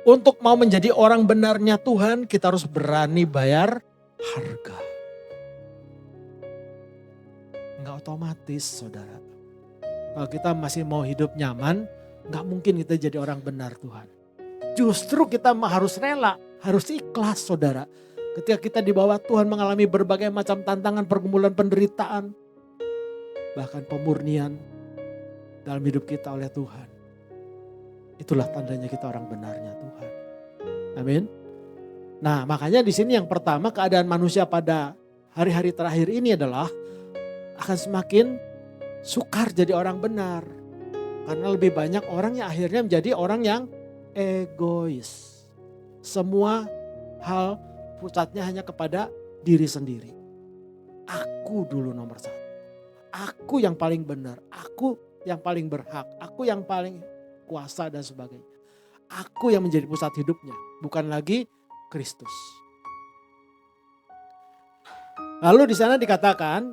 Untuk mau menjadi orang benarnya Tuhan, kita harus berani bayar harga. Enggak otomatis, saudara. Kalau kita masih mau hidup nyaman, enggak mungkin kita jadi orang benar Tuhan. Justru kita harus rela, harus ikhlas, saudara. Ketika kita di bawah Tuhan mengalami berbagai macam tantangan, pergumulan, penderitaan, bahkan pemurnian dalam hidup kita oleh Tuhan. Itulah tandanya kita orang benarnya Tuhan. Amin. Nah, makanya di sini yang pertama, keadaan manusia pada hari-hari terakhir ini adalah akan semakin sukar jadi orang benar. Karena lebih banyak orang yang akhirnya menjadi orang yang egois. Semua hal pusatnya hanya kepada diri sendiri. Aku dulu nomor 1. Aku yang paling benar. Aku yang paling berhak. Aku yang paling kuasa dan sebagainya. aku yang menjadi pusat hidupnya, bukan lagi Kristus. Lalu di sana dikatakan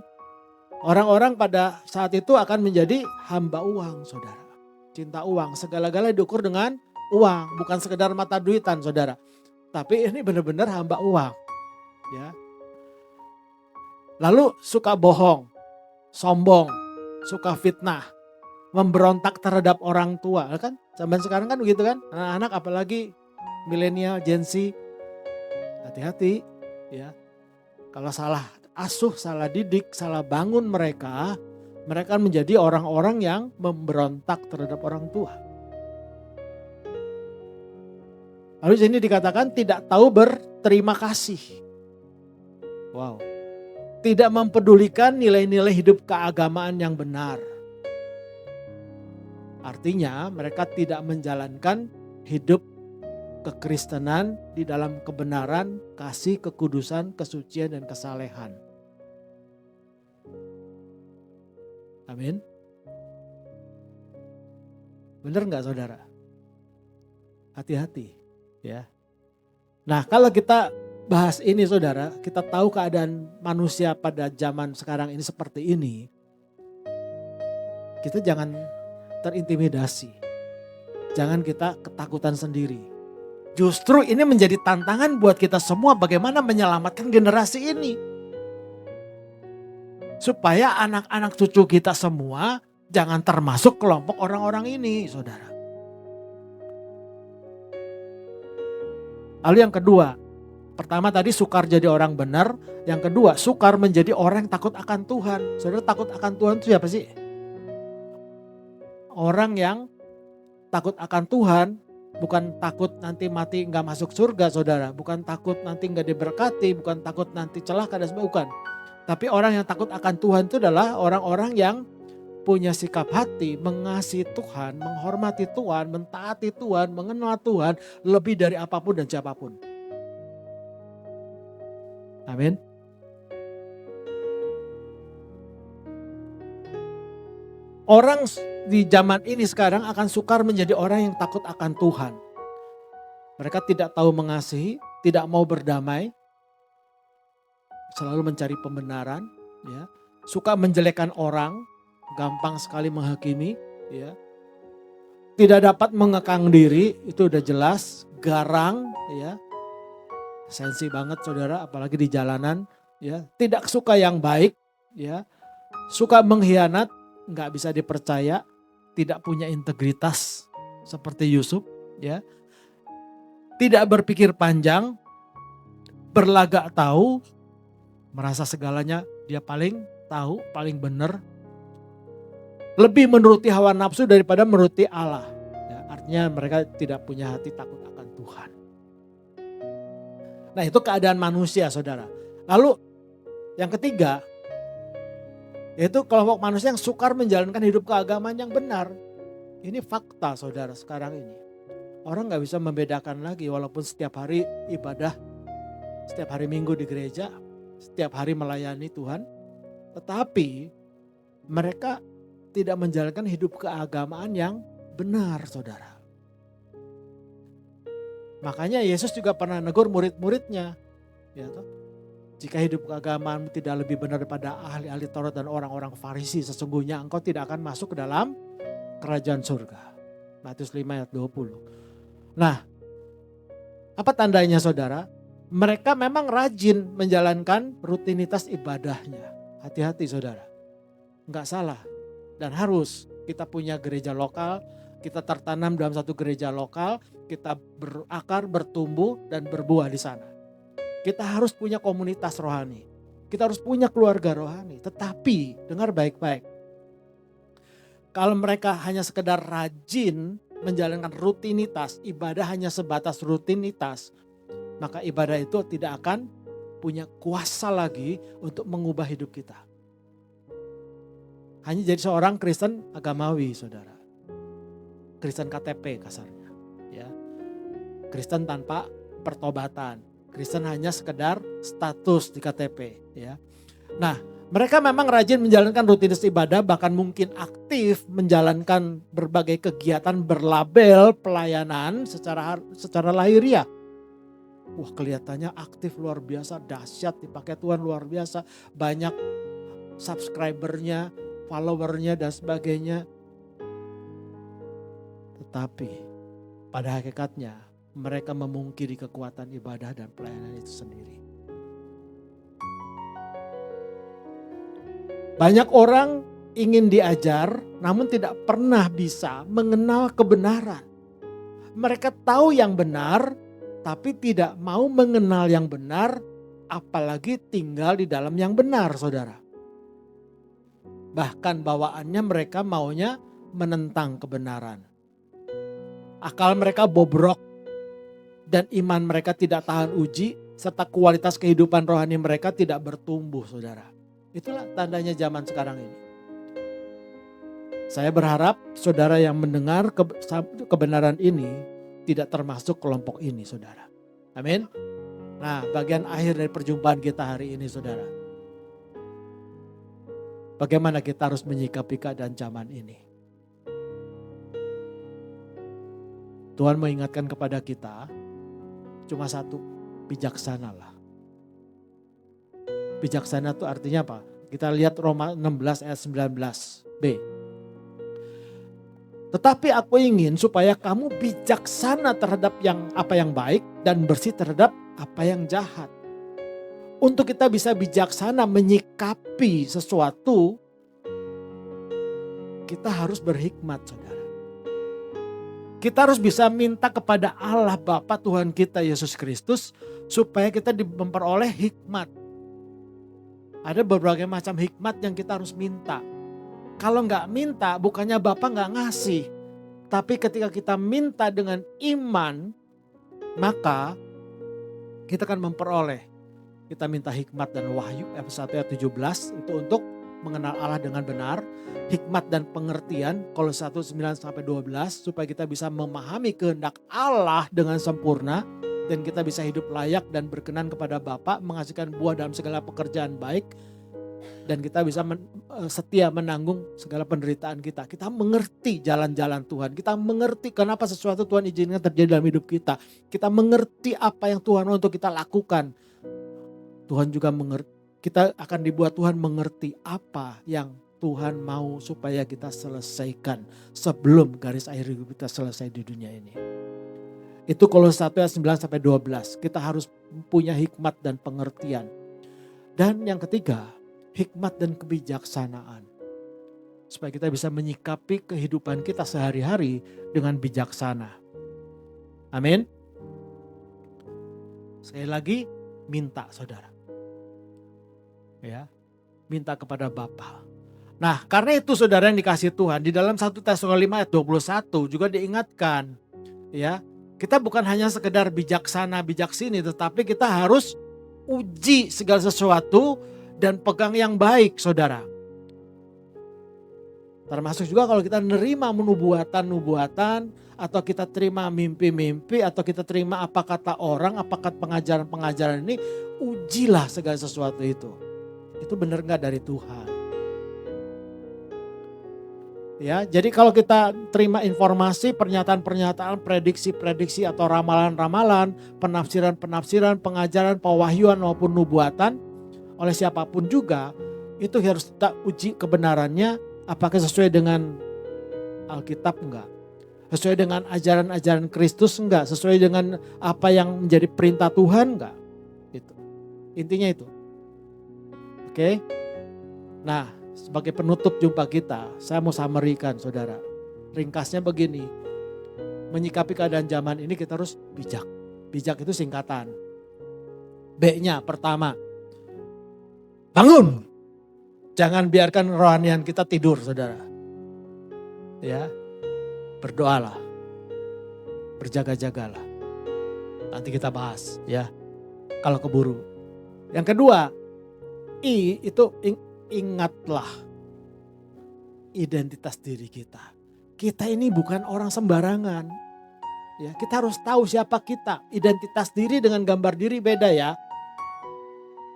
orang-orang pada saat itu akan menjadi hamba uang, saudara. Cinta uang, segala-galanya diukur dengan uang, bukan sekedar mata duitan, saudara. Tapi ini benar-benar hamba uang, ya. Lalu suka bohong, sombong, suka fitnah, memberontak terhadap orang tua, kan? Zaman sekarang kan begitu kan? Anak-anak apalagi milenial, Gen Z, hati-hati, ya. Kalau salah asuh, salah didik, salah bangun mereka menjadi orang-orang yang memberontak terhadap orang tua. Lalu di sini dikatakan tidak tahu berterima kasih. Wow. Tidak mempedulikan nilai-nilai hidup keagamaan yang benar. Artinya mereka tidak menjalankan hidup kekristenan di dalam kebenaran, kasih, kekudusan, kesucian, dan kesalehan. Amin. Benar nggak saudara? Hati-hati ya. Nah kalau kita bahas ini saudara, kita tahu keadaan manusia pada zaman sekarang ini seperti ini. Kita jangan terintimidasi. Jangan kita ketakutan sendiri. Justru ini menjadi tantangan buat kita semua bagaimana menyelamatkan generasi ini. Supaya anak-anak cucu kita semua jangan termasuk kelompok orang-orang ini, saudara. Lalu yang kedua, pertama tadi sukar jadi orang benar. Yang kedua, sukar menjadi orang yang takut akan Tuhan. Saudara, takut akan Tuhan itu siapa sih? Orang yang takut akan Tuhan bukan takut nanti mati gak masuk surga, saudara. Bukan takut nanti gak diberkati, bukan takut nanti celaka dan sebagainya, bukan. Tapi orang yang takut akan Tuhan itu adalah orang-orang yang punya sikap hati, mengasihi Tuhan, menghormati Tuhan, mentaati Tuhan, mengenal Tuhan lebih dari apapun dan siapapun. Amin. Orang di zaman ini sekarang akan sukar menjadi orang yang takut akan Tuhan. Mereka tidak tahu mengasihi, tidak mau berdamai, selalu mencari pembenaran, ya. Suka menjelekkan orang, gampang sekali menghakimi, ya. Tidak dapat mengekang diri, itu udah jelas, garang, ya. Sensi banget saudara, apalagi di jalanan, ya. Tidak suka yang baik, ya. Suka mengkhianat, nggak bisa dipercaya, tidak punya integritas seperti Yusuf, ya. Tidak berpikir panjang, berlagak tahu, merasa segalanya dia paling tahu, paling benar. Lebih menuruti hawa nafsu daripada menuruti Allah. Ya, artinya mereka tidak punya hati takut akan Tuhan. Nah itu keadaan manusia saudara. Lalu yang ketiga, yaitu kelompok manusia yang sukar menjalankan hidup keagamaan yang benar. Ini fakta saudara sekarang ini. Orang gak bisa membedakan lagi walaupun setiap hari ibadah, setiap hari minggu di gereja, setiap hari melayani Tuhan. Tetapi mereka tidak menjalankan hidup keagamaan yang benar saudara. Makanya Yesus juga pernah negur murid-muridnya. Ya toh? Jika hidup keagamaan tidak lebih benar daripada ahli-ahli Taurat dan orang-orang Farisi, sesungguhnya engkau tidak akan masuk ke dalam kerajaan surga. Matius 5 ayat 20. Nah, apa tandanya saudara? Mereka memang rajin menjalankan rutinitas ibadahnya. Hati-hati saudara, enggak salah dan harus kita punya gereja lokal, kita tertanam dalam satu gereja lokal, kita berakar, bertumbuh dan berbuah di sana. Kita harus punya komunitas rohani, kita harus punya keluarga rohani. Tetapi dengar baik-baik, kalau mereka hanya sekedar rajin menjalankan rutinitas, ibadah hanya sebatas rutinitas, maka ibadah itu tidak akan punya kuasa lagi untuk mengubah hidup kita. Hanya jadi seorang Kristen agamawi saudara. Kristen KTP kasarnya. Ya. Kristen tanpa pertobatan. Kristen hanya sekedar status di KTP. Ya. Nah Mereka memang rajin menjalankan rutinitas ibadah, bahkan mungkin aktif menjalankan berbagai kegiatan berlabel pelayanan secara lahiriah. Wah, kelihatannya aktif luar biasa, dahsyat, dipakai Tuhan luar biasa. Banyak subscribernya, followernya dan sebagainya. Tetapi pada hakikatnya mereka memungkiri kekuatan ibadah dan pelayanan itu sendiri. Banyak orang ingin diajar namun tidak pernah bisa mengenal kebenaran. Mereka tahu yang benar tapi tidak mau mengenal yang benar, apalagi tinggal di dalam yang benar, saudara. Bahkan bawaannya mereka maunya menentang kebenaran. Akal mereka bobrok dan iman mereka tidak tahan uji, serta kualitas kehidupan rohani mereka tidak bertumbuh, saudara. Itulah tandanya zaman sekarang ini. Saya berharap saudara yang mendengar kebenaran ini tidak termasuk kelompok ini, saudara. Amin. Nah, bagian akhir dari perjumpaan kita hari ini, saudara. Bagaimana kita harus menyikapi keadaan zaman ini? Tuhan mengingatkan kepada kita cuma satu, bijaksanalah. Bijaksana itu artinya apa? Kita lihat Roma 16 ayat 19b. Tetapi aku ingin supaya kamu bijaksana terhadap apa yang baik dan bersih terhadap apa yang jahat. Untuk kita bisa bijaksana menyikapi sesuatu, kita harus berhikmat, saudara. Kita harus bisa minta kepada Allah Bapa Tuhan kita Yesus Kristus supaya kita memperoleh hikmat. Ada berbagai macam hikmat yang kita harus minta. Kalau nggak minta, bukannya Bapa nggak ngasih. Tapi ketika kita minta dengan iman, maka kita akan memperoleh. Kita minta hikmat dan wahyu, Efesus 1 ayat 17, itu untuk mengenal Allah dengan benar. Hikmat dan pengertian, Kolose 1:9-12, supaya kita bisa memahami kehendak Allah dengan sempurna. Dan kita bisa hidup layak dan berkenan kepada Bapa, menghasilkan buah dalam segala pekerjaan baik. Dan kita bisa setia menanggung segala penderitaan kita. Kita mengerti jalan-jalan Tuhan. Kita mengerti kenapa sesuatu Tuhan izinkan terjadi dalam hidup kita. Kita mengerti apa yang Tuhan mau untuk kita lakukan. Tuhan juga mengerti, kita akan dibuat Tuhan mengerti apa yang Tuhan mau supaya kita selesaikan sebelum garis akhir hidup kita selesai di dunia ini. Itu Kolose 1 ayat 9-12. Kita harus punya hikmat dan pengertian. Dan yang ketiga, hikmat dan kebijaksanaan. Supaya kita bisa menyikapi kehidupan kita sehari-hari dengan bijaksana. Amin. Sekali lagi, minta, saudara. Ya, minta kepada Bapa. Nah, karena itu saudara yang dikasih Tuhan, di dalam 1 Tesalonika 5 ayat 21 juga diingatkan, ya, kita bukan hanya sekedar bijaksana, bijaksini, tetapi kita harus uji segala sesuatu dan pegang yang baik, saudara. Termasuk juga kalau kita nerima nubuatan, atau kita terima mimpi-mimpi, atau kita terima apa kata orang, apa kata pengajaran-pengajaran ini, ujilah segala sesuatu itu. Itu benar gak dari Tuhan? Ya, jadi kalau kita terima informasi, pernyataan-pernyataan, prediksi-prediksi atau ramalan-ramalan, penafsiran-penafsiran, pengajaran, pewahyuan maupun nubuatan oleh siapapun juga, itu harus kita uji kebenarannya apakah sesuai dengan Alkitab enggak? Sesuai dengan ajaran-ajaran Kristus enggak? Sesuai dengan apa yang menjadi perintah Tuhan enggak? Itu. Intinya itu. Oke. Nah, sebagai penutup jumpa kita, saya mau summary-kan, saudara. Ringkasnya begini, menyikapi keadaan zaman ini kita harus bijak. Bijak itu singkatan. B-nya pertama, bangun. Jangan biarkan rohanian kita tidur, saudara. Ya, berdoalah, berjaga-jagalah. Nanti kita bahas, ya. Kalau keburu. Yang kedua, I itu ingatlah identitas diri kita. Kita ini bukan orang sembarangan. Ya, kita harus tahu siapa kita. Identitas diri dengan gambar diri beda, ya.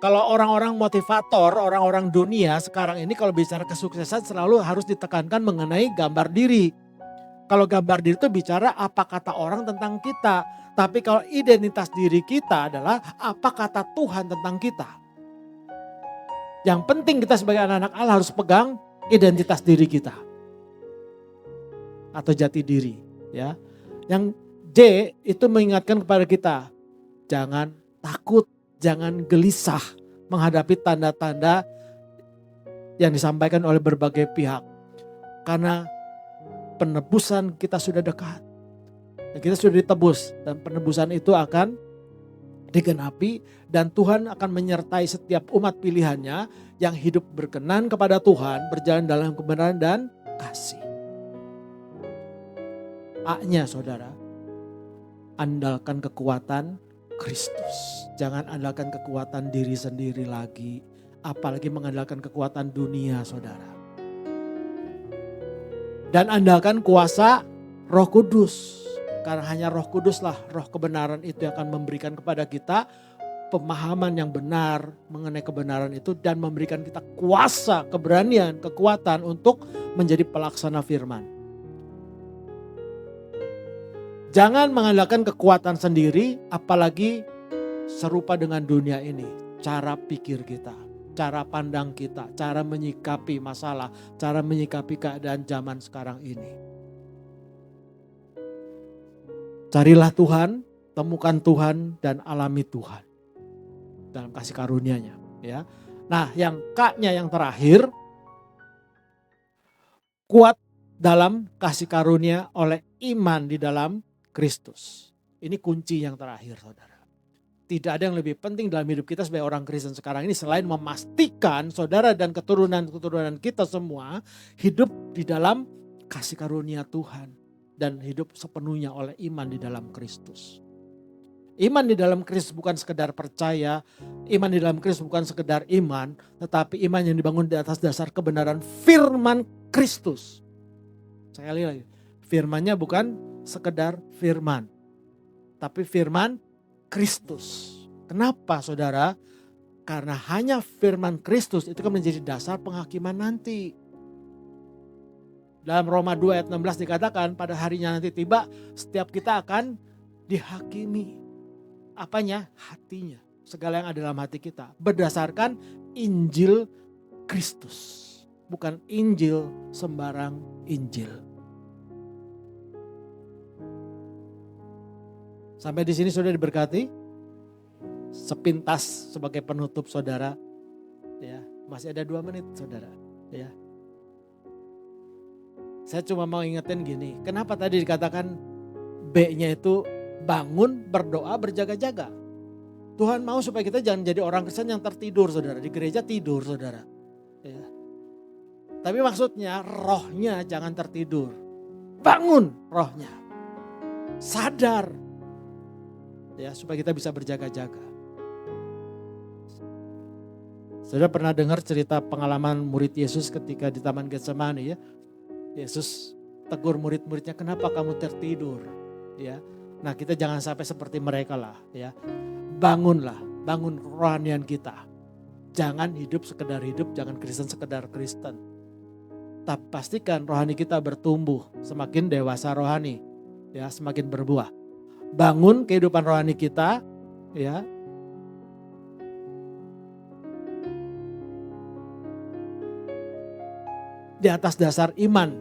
Kalau orang-orang motivator, orang-orang dunia sekarang ini kalau bicara kesuksesan selalu harus ditekankan mengenai gambar diri. Kalau gambar diri itu bicara apa kata orang tentang kita. Tapi kalau identitas diri kita adalah apa kata Tuhan tentang kita. Yang penting kita sebagai anak-anak Allah harus pegang identitas diri kita. Atau jati diri. Ya. Yang D itu mengingatkan kepada kita. Jangan takut. Jangan gelisah menghadapi tanda-tanda yang disampaikan oleh berbagai pihak. Karena penebusan kita sudah dekat. Dan kita sudah ditebus. Dan penebusan itu akan digenapi. Dan Tuhan akan menyertai setiap umat pilihannya yang hidup berkenan kepada Tuhan. Berjalan dalam kebenaran dan kasih. A-nya saudara. Andalkan kekuatan Kristus. Jangan andalkan kekuatan diri sendiri lagi. Apalagi mengandalkan kekuatan dunia saudara. Dan andalkan kuasa Roh Kudus. Karena hanya Roh Kuduslah, Roh kebenaran itu yang akan memberikan kepada kita pemahaman yang benar mengenai kebenaran itu. Dan memberikan kita kuasa, keberanian, kekuatan untuk menjadi pelaksana firman. Jangan mengandalkan kekuatan sendiri, apalagi serupa dengan dunia ini. Cara pikir kita, cara pandang kita, cara menyikapi masalah, cara menyikapi keadaan zaman sekarang ini. Carilah Tuhan, temukan Tuhan, dan alami Tuhan. Dalam kasih karunia-Nya. Ya. Nah yang K-nya yang terakhir, kuat dalam kasih karunia oleh iman di dalam Kristus. Ini kunci yang terakhir saudara. Tidak ada yang lebih penting dalam hidup kita sebagai orang Kristen sekarang ini selain memastikan saudara dan keturunan-keturunan kita semua hidup di dalam kasih karunia Tuhan. Dan hidup sepenuhnya oleh iman di dalam Kristus. Iman di dalam Kristus bukan sekedar percaya, iman di dalam Kristus bukan sekedar iman, tetapi iman yang dibangun di atas dasar kebenaran firman Kristus. Sekali lagi, firmannya bukan sekedar firman, tapi firman Kristus. Kenapa saudara? Karena hanya firman Kristus itu kan menjadi dasar penghakiman nanti. Dalam Roma 2 ayat 16 dikatakan pada harinya nanti tiba setiap kita akan dihakimi. Apanya? Hatinya. Segala yang ada dalam hati kita. Berdasarkan Injil Kristus. Bukan Injil sembarang Injil. Sampai di sini sudah diberkati. Sepintas sebagai penutup saudara. Ya, masih ada 2 menit saudara. Ya. Saya cuma mau ingetin gini. Kenapa tadi dikatakan B-nya itu bangun, berdoa, berjaga-jaga. Tuhan mau supaya kita jangan jadi orang Kristen yang tertidur saudara. Di gereja tidur saudara. Ya. Tapi maksudnya rohnya jangan tertidur. Bangun rohnya. Sadar. Ya, supaya kita bisa berjaga-jaga. Saudara pernah dengar cerita pengalaman murid Yesus ketika di Taman Getsemani ya. Yesus tegur murid-muridnya, kenapa kamu tertidur? Ya. Nah, kita jangan sampai seperti mereka lah ya. Bangunlah, bangun kerohanian kita. Jangan hidup sekedar hidup, jangan Kristen sekedar Kristen. Tapi pastikan rohani kita bertumbuh, semakin dewasa rohani, ya, semakin berbuah. Bangun kehidupan rohani kita, ya. Di atas dasar iman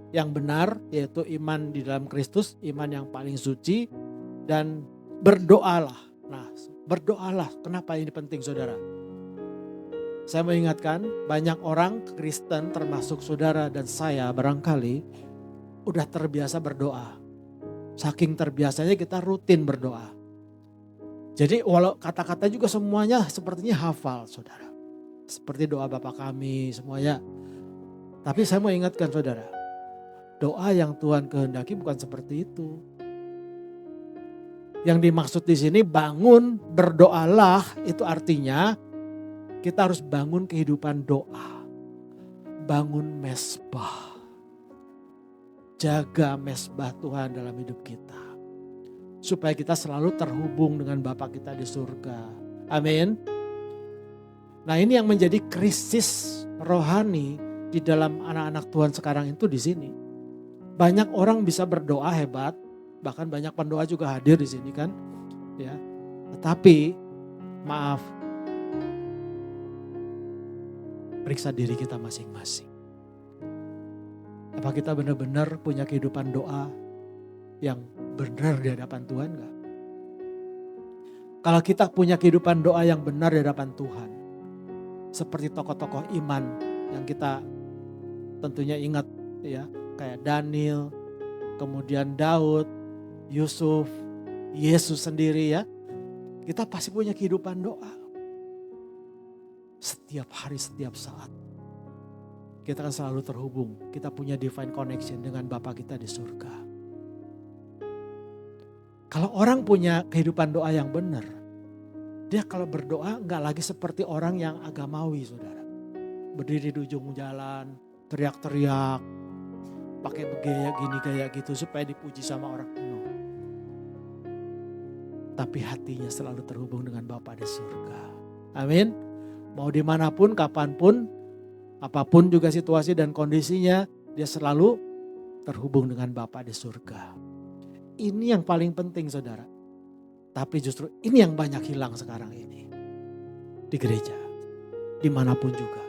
yang benar, yaitu iman di dalam Kristus, iman yang paling suci, dan berdoalah. Nah, berdoalah. Kenapa ini penting saudara? Saya mengingatkan banyak orang Kristen termasuk saudara dan saya barangkali udah terbiasa berdoa. Saking terbiasanya kita rutin berdoa. Jadi walau kata-kata juga semuanya sepertinya hafal saudara. Seperti doa Bapa kami semuanya. Tapi saya mau ingatkan saudara. Doa yang Tuhan kehendaki bukan seperti itu. Yang dimaksud di sini bangun berdoalah itu artinya kita harus bangun kehidupan doa. Bangun mesbah. Jaga mesbah Tuhan dalam hidup kita. Supaya kita selalu terhubung dengan Bapa kita di surga. Amin. Nah, ini yang menjadi krisis rohani di dalam anak-anak Tuhan sekarang itu di sini. Banyak orang bisa berdoa hebat, bahkan banyak pendoa juga hadir di sini kan, ya. Tetapi maaf, periksa diri kita masing-masing. Apa kita benar-benar punya kehidupan doa yang benar di hadapan Tuhan enggak? Kalau kita punya kehidupan doa yang benar di hadapan Tuhan, seperti tokoh-tokoh iman yang kita tentunya ingat ya, kayak Daniel, kemudian Daud, Yusuf, Yesus sendiri ya. Kita pasti punya kehidupan doa. Setiap hari, setiap saat. Kita akan selalu terhubung. Kita punya divine connection dengan Bapa kita di surga. Kalau orang punya kehidupan doa yang benar, dia kalau berdoa enggak lagi seperti orang yang agamawi, saudara. Berdiri di ujung jalan, teriak-teriak, pakai begaya gini kayak gitu supaya dipuji sama orang penuh. Tapi hatinya selalu terhubung dengan Bapa di surga. Amin. Mau dimanapun, kapanpun, apapun juga situasi dan kondisinya, dia selalu terhubung dengan Bapa di surga. Ini yang paling penting, saudara. Tapi justru ini yang banyak hilang sekarang ini. Di gereja, dimanapun juga.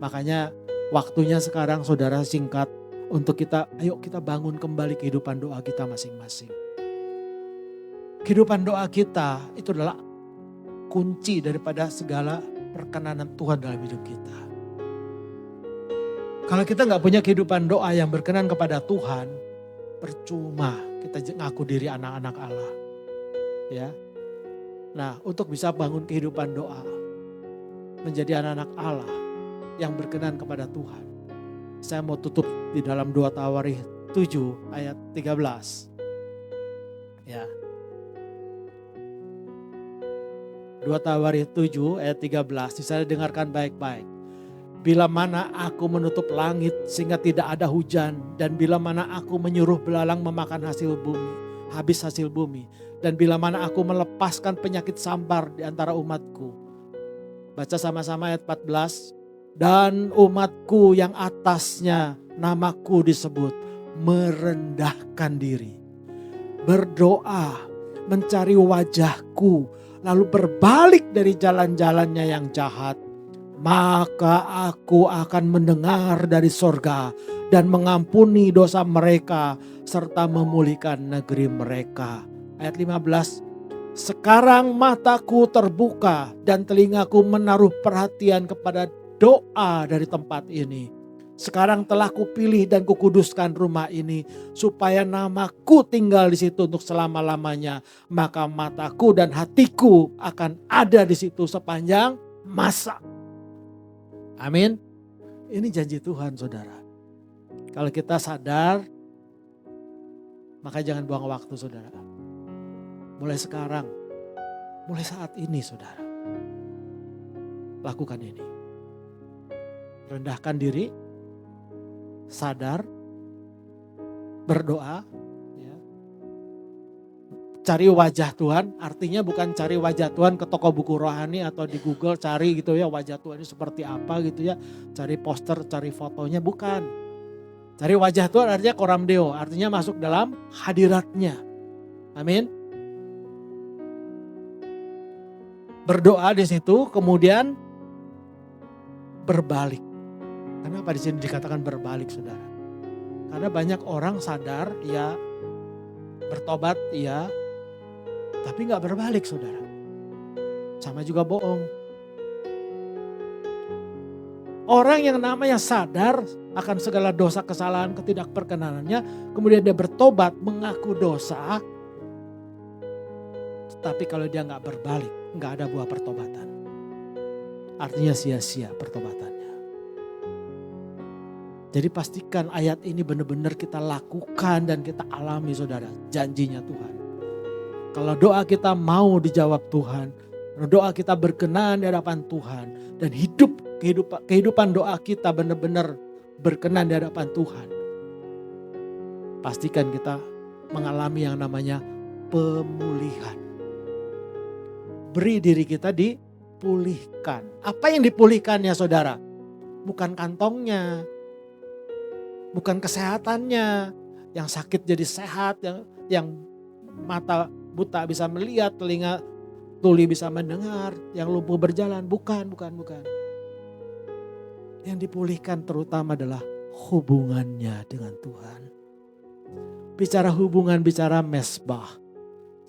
Makanya waktunya sekarang saudara singkat untuk kita, ayo kita bangun kembali kehidupan doa kita masing-masing. Kehidupan doa kita itu adalah kunci daripada segala perkenanan Tuhan dalam hidup kita. Kalau kita gak punya kehidupan doa yang berkenan kepada Tuhan, percuma kita ngaku diri anak-anak Allah. Ya. Nah, untuk bisa bangun kehidupan doa, menjadi anak-anak Allah yang berkenan kepada Tuhan. Saya mau tutup di dalam 2 Tawarikh 7 ayat 13. Ya. 2 Tawarikh 7 ayat 13, bisa dengarkan baik-baik. Bila mana aku menutup langit sehingga tidak ada hujan, dan bila mana aku menyuruh belalang memakan hasil bumi, habis hasil bumi, dan bila mana aku melepaskan penyakit sampar di antara umatku. Baca sama-sama ayat 14. Dan umatku yang atasnya namaku disebut merendahkan diri, berdoa, mencari wajahku, lalu berbalik dari jalan-jalannya yang jahat, maka aku akan mendengar dari sorga dan mengampuni dosa mereka serta memulihkan negeri mereka. Ayat 15, sekarang mataku terbuka dan telingaku menaruh perhatian kepada doa dari tempat ini. Sekarang telah kupilih dan kukuduskan rumah ini supaya namaku tinggal di situ untuk selama-lamanya. Maka mataku dan hatiku akan ada di situ sepanjang masa. Amin. Ini janji Tuhan, saudara. Kalau kita sadar, maka jangan buang waktu, saudara. Mulai sekarang, mulai saat ini, saudara. Lakukan ini. Rendahkan diri, sadar, berdoa, ya. Cari wajah Tuhan, artinya bukan cari wajah Tuhan ke toko buku rohani atau di Google cari gitu ya wajah Tuhan ini seperti apa gitu ya. Cari poster, cari fotonya, bukan. Cari wajah Tuhan artinya koram deo, artinya masuk dalam hadiratnya. Amin. Berdoa di situ, kemudian berbalik. Kenapa di sini dikatakan berbalik, saudara? Karena banyak orang sadar, ya, bertobat, ya, tapi nggak berbalik, saudara. Sama juga bohong. Orang yang namanya sadar akan segala dosa, kesalahan, ketidakperkenanannya, kemudian dia bertobat, mengaku dosa, tapi kalau dia nggak berbalik, nggak ada buah pertobatan. Artinya sia-sia pertobatannya. Jadi pastikan ayat ini benar-benar kita lakukan dan kita alami, saudara. Janjinya Tuhan. Kalau doa kita mau dijawab Tuhan, doa kita berkenan di hadapan Tuhan, dan kehidupan doa kita benar-benar berkenan di hadapan Tuhan. Pastikan kita mengalami yang namanya pemulihan. Beri diri kita di dipulihkan. Apa yang dipulihkannya saudara? Bukan kantongnya, bukan kesehatannya. Yang sakit jadi sehat, yang mata buta bisa melihat, telinga tuli bisa mendengar, yang lumpuh berjalan. Bukan. Yang dipulihkan terutama adalah hubungannya dengan Tuhan. Bicara hubungan, bicara mesbah.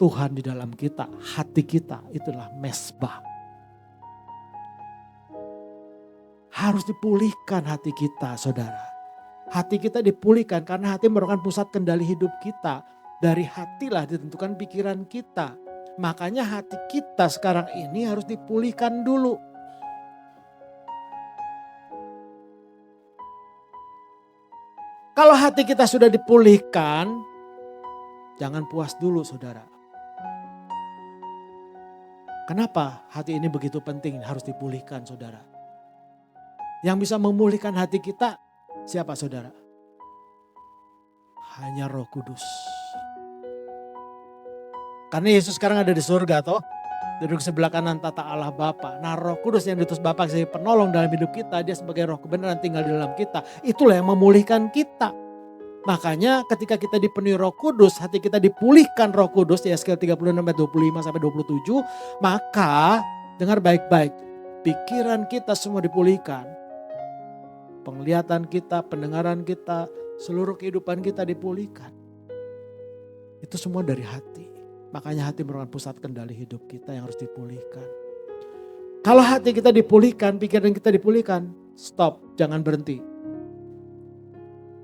Tuhan di dalam kita, hati kita itulah mesbah. Harus dipulihkan hati kita saudara. Hati kita dipulihkan karena hati merupakan pusat kendali hidup kita. Dari hatilah ditentukan pikiran kita. Makanya hati kita sekarang ini harus dipulihkan dulu. Kalau hati kita sudah dipulihkan, jangan puas dulu saudara. Kenapa hati ini begitu penting harus dipulihkan saudara? Yang bisa memulihkan hati kita siapa saudara? Hanya Roh Kudus. Karena Yesus sekarang ada di surga toh. Duduk sebelah kanan tata Allah Bapa. Nah Roh Kudus yang diutus Bapa sebagai penolong dalam hidup kita. Dia sebagai roh kebenaran tinggal di dalam kita. Itulah yang memulihkan kita. Makanya ketika kita dipenuhi Roh Kudus, hati kita dipulihkan Roh Kudus, Yesaya 36 ayat 25 sampai 27, maka dengar baik-baik, pikiran kita semua dipulihkan. Penglihatan kita, pendengaran kita, seluruh kehidupan kita dipulihkan. Itu semua dari hati. Makanya hati merupakan pusat kendali hidup kita yang harus dipulihkan. Kalau hati kita dipulihkan, pikiran kita dipulihkan, stop, jangan berhenti.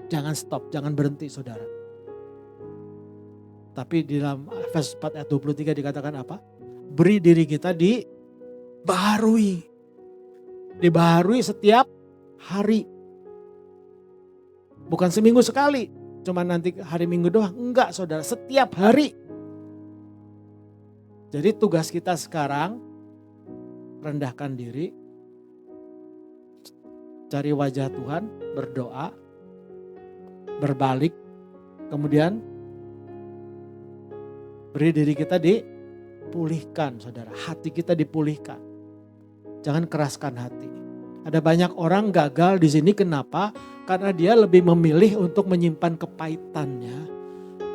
Jangan stop, jangan berhenti saudara. Tapi di dalam Efesus 4 ayat 23 dikatakan apa? Beri diri kita dibaharui. Dibaharui setiap hari. Bukan seminggu sekali. Cuma nanti hari Minggu doang. Enggak saudara, setiap hari. Jadi tugas kita sekarang rendahkan diri. Cari wajah Tuhan, berdoa. Berbalik, kemudian beri diri kita dipulihkan saudara, hati kita dipulihkan. Jangan keraskan hati. Ada banyak orang gagal di sini kenapa? Karena dia lebih memilih untuk menyimpan kepahitannya,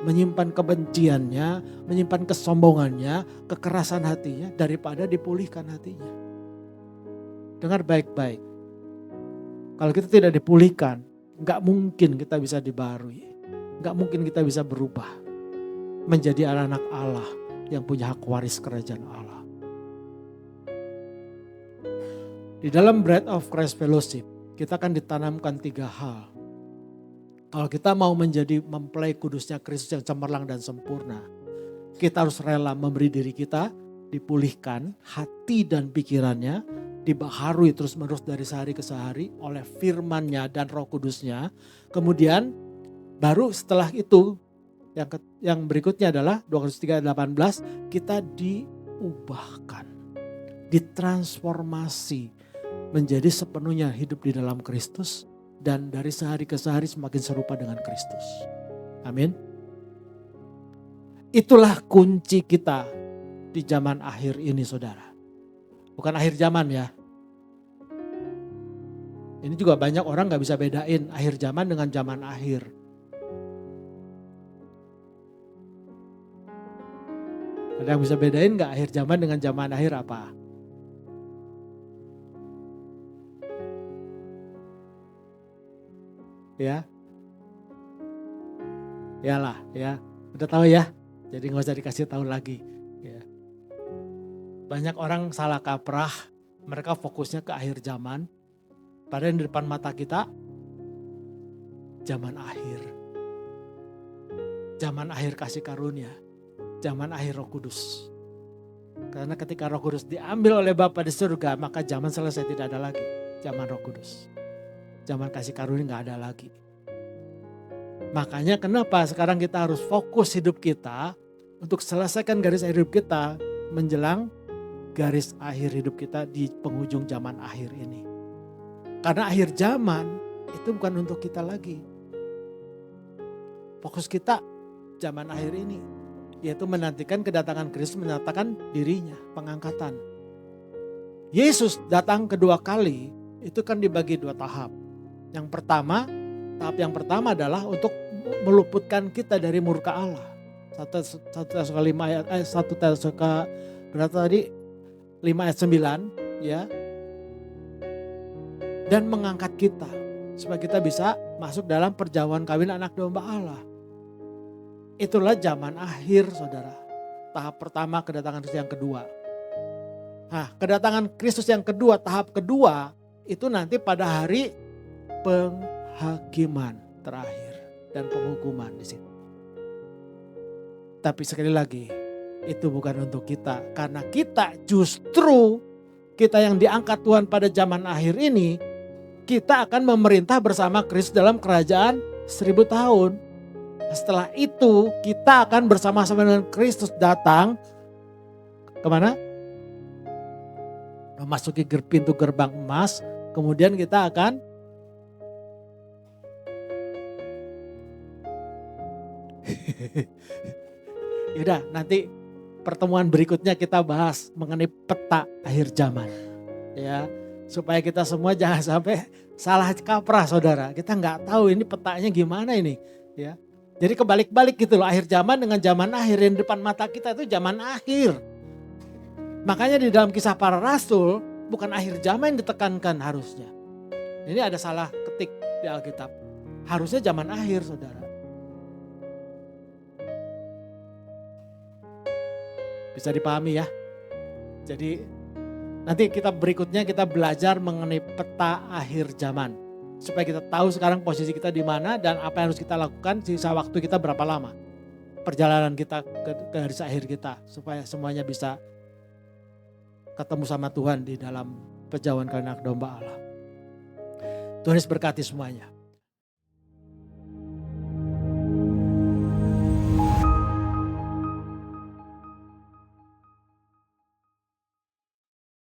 menyimpan kebenciannya, menyimpan kesombongannya, kekerasan hatinya daripada dipulihkan hatinya. Dengar baik-baik. Kalau kita tidak dipulihkan, gak mungkin kita bisa dibaharui. Gak mungkin kita bisa berubah. Menjadi anak-anak Allah yang punya hak waris kerajaan Allah. Di dalam Bread of Christ Fellowship, kita akan ditanamkan 3 hal. Kalau kita mau menjadi mempelai kudusnya Kristus yang cemerlang dan sempurna, kita harus rela memberi diri kita dipulihkan, hati dan pikirannya, dibaharui terus-menerus dari sehari ke sehari oleh firman-Nya dan Roh Kudus-Nya. Kemudian baru setelah itu yang berikutnya adalah 2 Korintus 3:18 kita diubahkan, ditransformasi menjadi sepenuhnya hidup di dalam Kristus dan dari sehari ke sehari semakin serupa dengan Kristus. Amin. Itulah kunci kita di zaman akhir ini saudara. Bukan akhir zaman ya. Ini juga banyak orang gak bisa bedain akhir zaman dengan zaman akhir. Ada yang bisa bedain gak akhir zaman dengan zaman akhir apa? Ya. Yalah ya. Udah tahu ya. Jadi gak usah dikasih tahu lagi. Ya. Banyak orang salah kaprah, mereka fokusnya ke akhir zaman. Padahal di depan mata kita, zaman akhir. Zaman akhir kasih karunia, zaman akhir Roh Kudus. Karena ketika Roh Kudus diambil oleh Bapa di surga, maka zaman selesai tidak ada lagi. Zaman Roh Kudus. Zaman kasih karunia gak ada lagi. Makanya kenapa sekarang kita harus fokus hidup kita untuk selesaikan garis akhir hidup kita menjelang garis akhir hidup kita di penghujung zaman akhir ini. Karena akhir zaman itu bukan untuk kita lagi. Fokus kita zaman akhir ini, yaitu menantikan kedatangan Kristus, menyatakan dirinya, pengangkatan. Yesus datang kedua kali itu kan dibagi dua tahap. Yang pertama, tahap yang pertama adalah untuk meluputkan kita dari murka Allah. 1 Tesalonika 5 ayat 1 Tesalonika berapa tadi? 5 ayat 9 ya. Dan mengangkat kita supaya kita bisa masuk dalam perjamuan kawin anak domba Allah. Itulah zaman akhir, saudara. Tahap pertama kedatangan Kristus yang kedua. Nah, kedatangan Kristus yang kedua, tahap kedua itu nanti pada hari penghakiman terakhir dan penghukuman di situ. Tapi sekali lagi, itu bukan untuk kita, karena kita justru kita yang diangkat Tuhan pada zaman akhir ini, kita akan memerintah bersama Kristus dalam kerajaan 1000 tahun. Setelah itu kita akan bersama-sama dengan Kristus datang kemana? Memasuki pintu gerbang emas, kemudian kita akan yaudah nanti pertemuan berikutnya kita bahas mengenai peta akhir zaman ya, supaya kita semua jangan sampai salah kaprah, saudara. Kita nggak tahu ini petanya gimana ini ya. Jadi kebalik-balik gitu loh, akhir zaman dengan zaman akhir, yang depan mata kita itu zaman akhir. Makanya di dalam Kisah Para Rasul bukan akhir zaman yang ditekankan harusnya. Ini ada salah ketik di Alkitab. Harusnya zaman akhir, saudara. Bisa dipahami ya. Jadi nanti kita berikutnya kita belajar mengenai peta akhir zaman. Supaya kita tahu sekarang posisi kita di mana dan apa yang harus kita lakukan, sisa waktu kita berapa lama. Perjalanan kita ke garis akhir kita. Supaya semuanya bisa ketemu sama Tuhan di dalam perjamuan kawin anak domba Allah. Tuhan Yesus berkati semuanya.